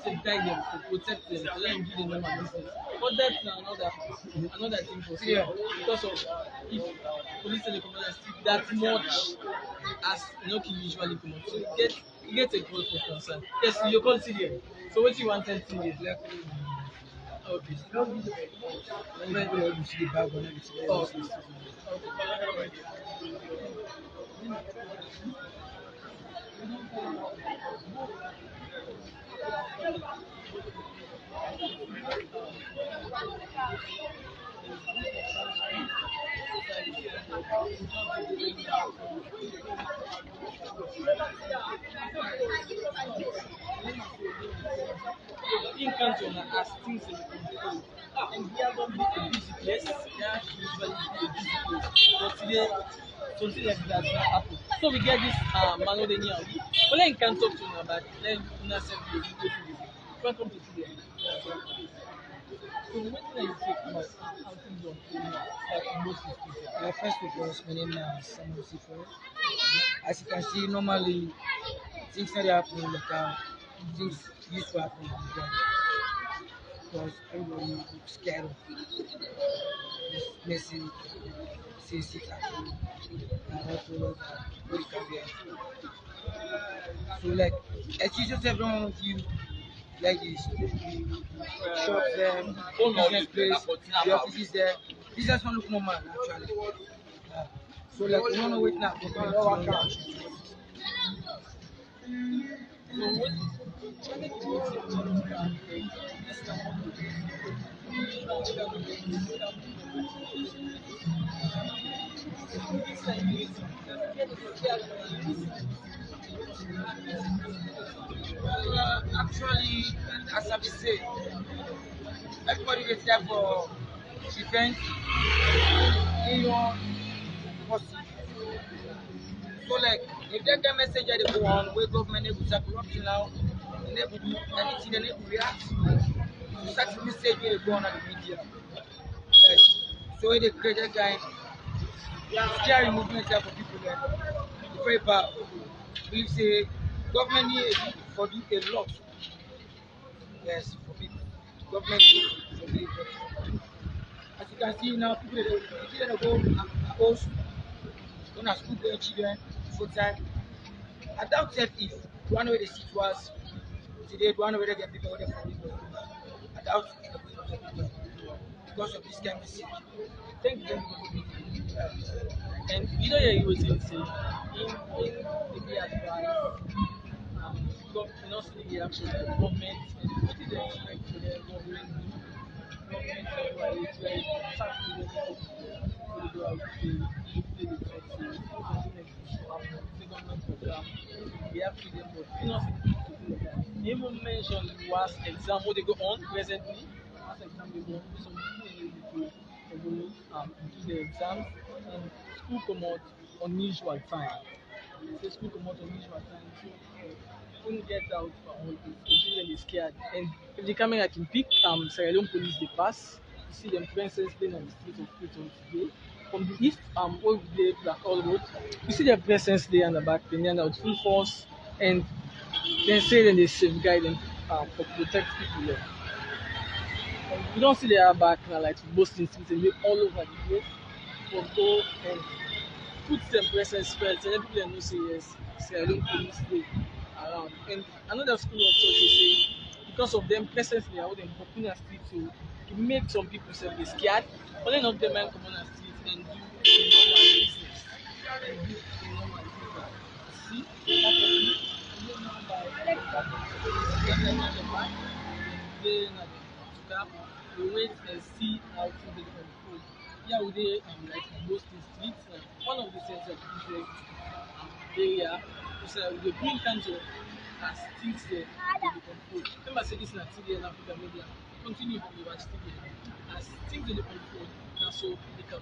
to guide them, to protect them, to let them do the normal business. But that's another thing for say because of if police in the community street that much as Noki usually come out. So you get a call for concern. Yes, you call TDN. So what you want to tell TDN? Okay. Oh. In country as things in the control. And we are going to be a busy place. Yeah, usually be a busy place. But today, something like that not happen. So we get this manual in here. But then can talk to you about then una self welcome to TDN. So what do you think about how things are going like most people? First of all, my name is Samuel Sifo. As you can see, normally things that happen in the car, things used to happen in the ground because everybody looks scared of this message, says it happen, and also knows that what it can be. So, like, excuse yourself, everyone of you, like this, shops there, business place, the offices there, business don't look normal actually. So, like, we don't know what now. Actually, as I be say, everybody is there for defense, union, positive. So like, if they get message that they go on, where government able to corruption now, and they will do anything, they will react to such message where they go on at the media. Yes. So when they create that kind scary movement there for people there, it's very bad. We say government need for do a lot. Yes, for people. Government need for do a lot. As you can see now, people they go school, when school going children full time. I doubt if one way the seat was today, one way they get people where they from people. I doubt it because of this kind of message. Thank you. And you know, yeah, you was saying, in the advice, and also the reaction of the government, and what did they expect for the government? Government, it's very exactly what they go out to play the talk to, something like this to happen, the government program, we have to them, but you know, he even mentioned was exam what they go on presently, as exam they go on, some people need to go do the exams, and school come out unusual time. Say school come out unusual time, so couldn't get out for all this. They really scared. And if the camera can pick, Sierra Leone police they pass. You see them presence playing on the streets of Freetown today. From the east, all the Black All Road, you see their presence there on the back, they are out full force, and then say then they safeguard them for protect people there. And you don't see their back now like boasting streets and they all over the place. For go and put them presence first, and then people know say yes, Sierra Leone police dey around. And another school of thought is say because of them presence dey hold them popular street so it make some people say dey scared, but then of them might come on the street and do a normal business and do a normal business. See, that of me, you know now by they na the Africa, we wait and see how things dey unfold. Yeah, we dey like most in streets now. One of the things of business area is we dey bring kinds of as things dey unfold. Remember say this na TDN Africa Media. Continue to watch TDN. As things dey unfold, na so they come.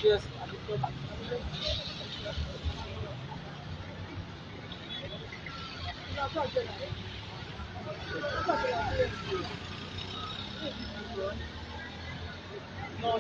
Yes, at the top. No,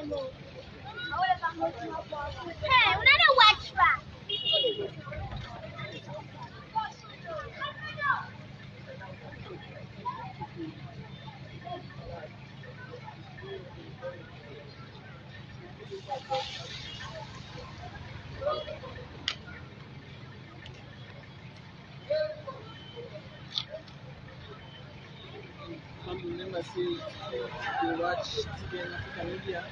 no, Hey, another watch back. some remember say they watch TDN African media.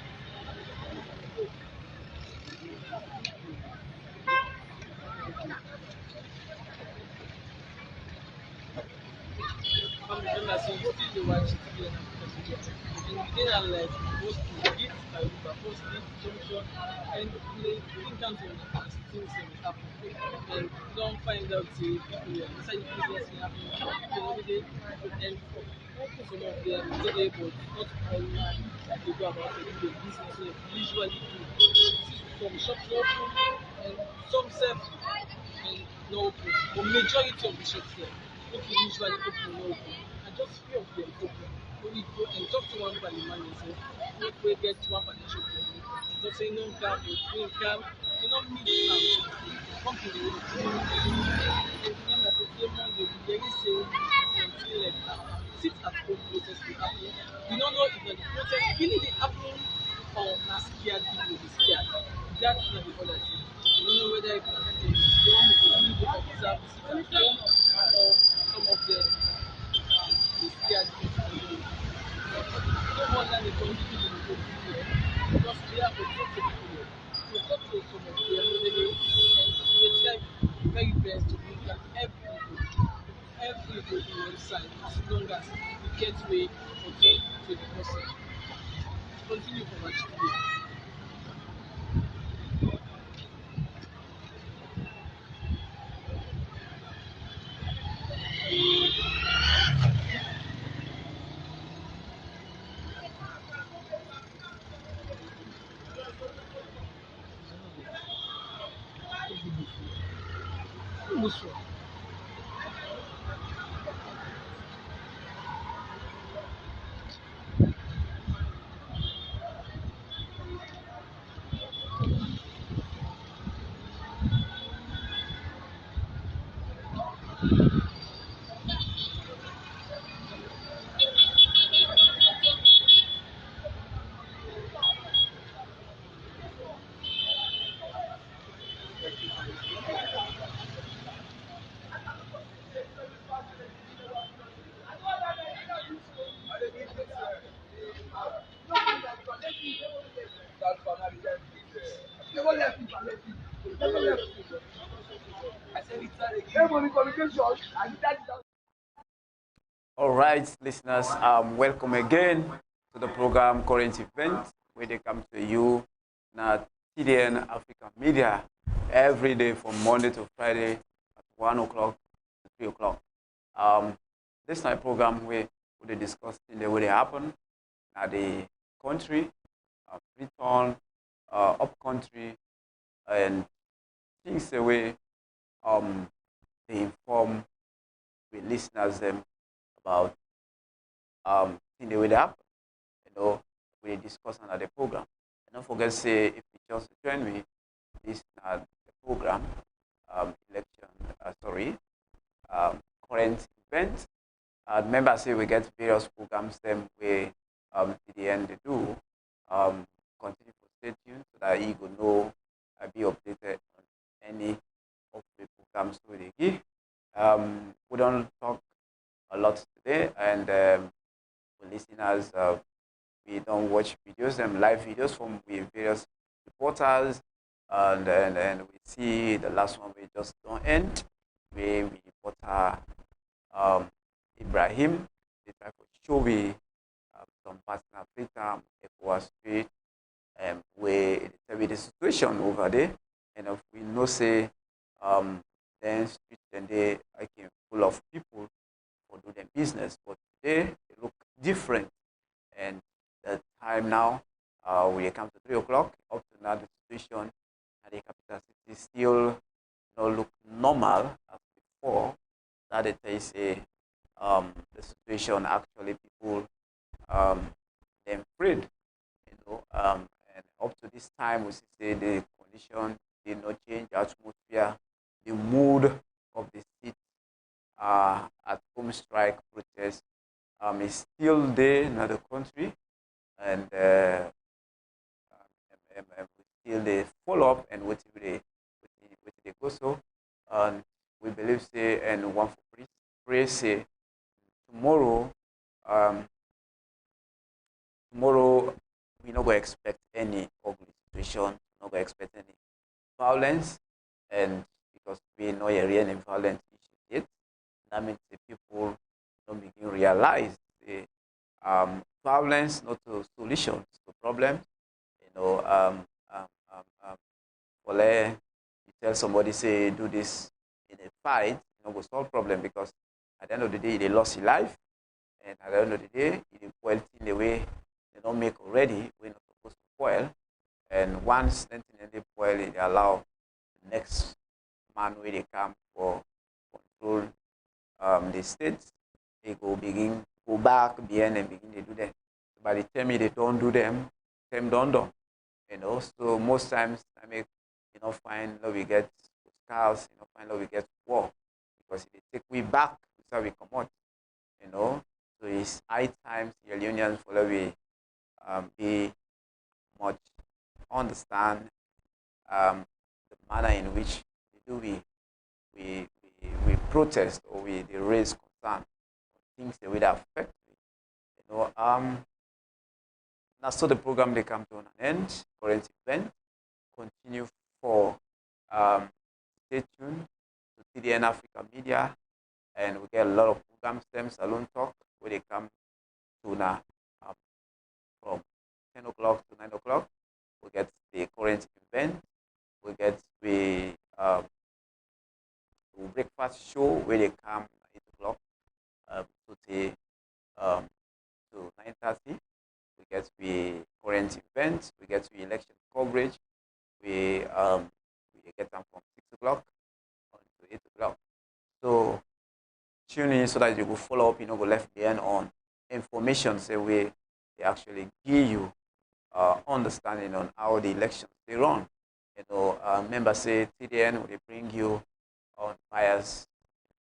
Some remember say still they watch TDN African media. And we did like mostly hit Aruba, mostly junction, and they think terms of things that will happen. And you don't find out say people are inside the business will happen. People every day and some of them today, but not all they go about it. The business they usually do. Some shops open and some self and no open. But majority of the shops there, people usually open no open. And just few of them open. When we go and talk to one by the man and say, make we get one by the shop for me. Just say no come, no come, you don't meet company. And remember, say Monday, we really say until like sit at home protest will happen. We don't know if the protest really dey happen or na scared people dey scared. That's not the other thing. We don't know whether if na people dey strong, they really dey observe, sit at home, or some of them dey scared people. No more than the country people dey go through here. Just we have to talk to people here. We talk to some of them already, and we try very best to bring back everybody website as long as we get way to talk to the person. Continue from actually. Almost sure. All right, listeners, welcome again to the program Current Event, where they come to you at TDN African Media every day from Monday to Friday at 1 o'clock to 3 o'clock. This is my program where we discuss things the way they happen at the country, return, up country and things the way they inform the listeners them about things the way they happen. We discuss another program. And don't forget say if you just join me, this is the program election current event. Remember say we get various programs them where TDN they do. Continue to stay tuned so that you will know be updated on any of the programs we give. We don't talk a lot today, and for listeners, we don't watch videos and live videos from various reporters, and we see the last one we just don't end where we reporter Ibrahim, they try to show we some parts in Africa, Ecowas Street, where they tell me the situation over there, and if we know say then street and they came full of people for do their business, but today they look different, and the time now we come to 3 o'clock up to now the situation at the capital city still look normal as before. That they say the situation actually people them afraid, and up to this time we say the condition did not change, the atmosphere, the mood of the city at home strike protest is still there in the country, and we still they follow up and what they go so, and we believe say and one for pray say tomorrow tomorrow we not going to expect any ugly situation, not going to expect any violence, and because we know a real violent issue yet, that means the people don't begin realize the violence not a solution to problems. You tell somebody say do this in a fight, go solve problem because at the end of the day they lost his life, and at the end of the day they boil in the way they don't make already, we're not supposed to boil, and once then they boil it, they allow the next man where they come for control the states, they go back behind and begin to do them. By the time they don't do them don't done. So most times I make find we get scars, find we get war because they take we back so we come out. So it's high times the unions for we be much understand the manner in which we protest or we raise concern on things that would affect me. Now so the program they come to an end, current event, continue for stay tuned to TDN Africa Media, and we get a lot of programs, them Salon Talk, where they come to now from 10 o'clock to 9 o'clock. We get the current event, we get the breakfast show where they come 8 o'clock to 9:30. We get the current events, we get the election coverage, we get them from 6 o'clock to 8 o'clock. So tune in so that you will follow up, go left behind on information, say where they actually give you understanding on how the elections they run. Members say TDN will bring you on biased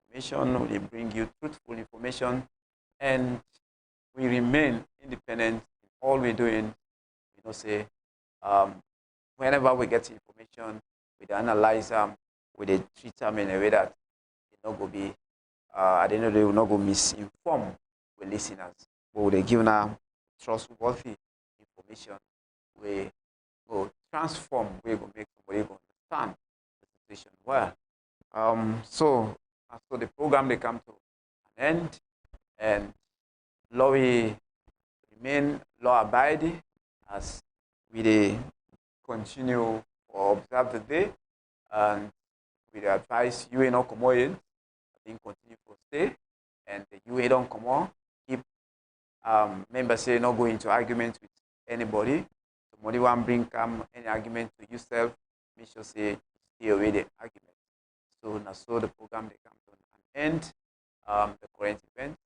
information, will bring you truthful information, and we remain independent in all we're doing. Say whenever we get information, we analyze them, we treat them in a way that it not go be at the end of the day, will not go misinform with listeners, but they give now trustworthy information. We go transform, we go make somebody go understand the situation well. So the program they come to an end, and law we remain law abiding as we continue or observe the day, and we advise you not come in. I think continue to stay, and the UA don't come on. Keep members say not go into argument with anybody to somebody want bring any argument to yourself, make sure say stay away the argument. So now so the program they come to an end, the current event.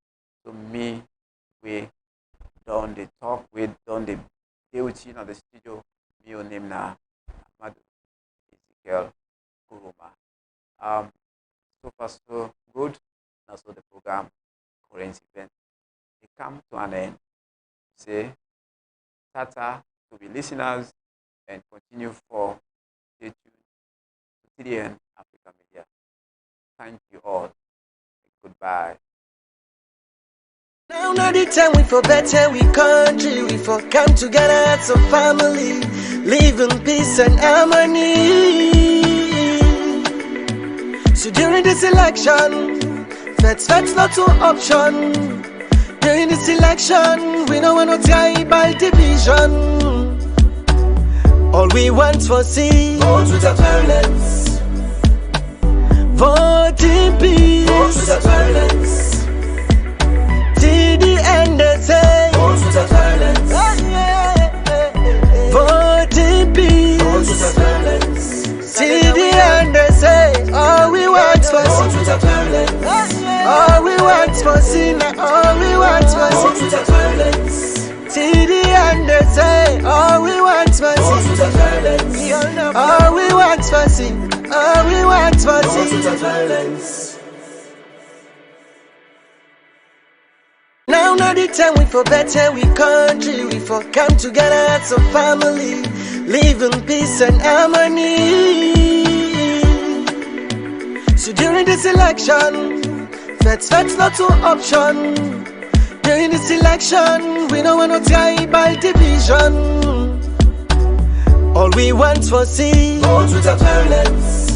So me we done the talk with done the deal with you know the studio, me your name na Ezekiel Koroma. So far so good. Now so the program current event they come to an end. Say Tata to be listeners and continue for stay tuned to TDN Africa Media. Thank you all. Goodbye. Now not the time we for better, we country, we for come together as a family, live in peace and harmony. So during this election, that's not an option. During this election, we don't want no tribal division. All we want for see vote without violence. Vote in peace. Vote without violence. TDN they say vote without violence. Vote in peace. Vote without violence. TDN they say all we want for vote without violence. All we want for sin, all we want for sin without violence. TDN they say all we want for sin without violence. All we want for sin, all we want for sin without violence. Now not the time we for better, we country, we for come together as a family, live in peace and harmony. So during this election, that's not an option. During this election, we don't want no tribal division. All we want for see vote without violence.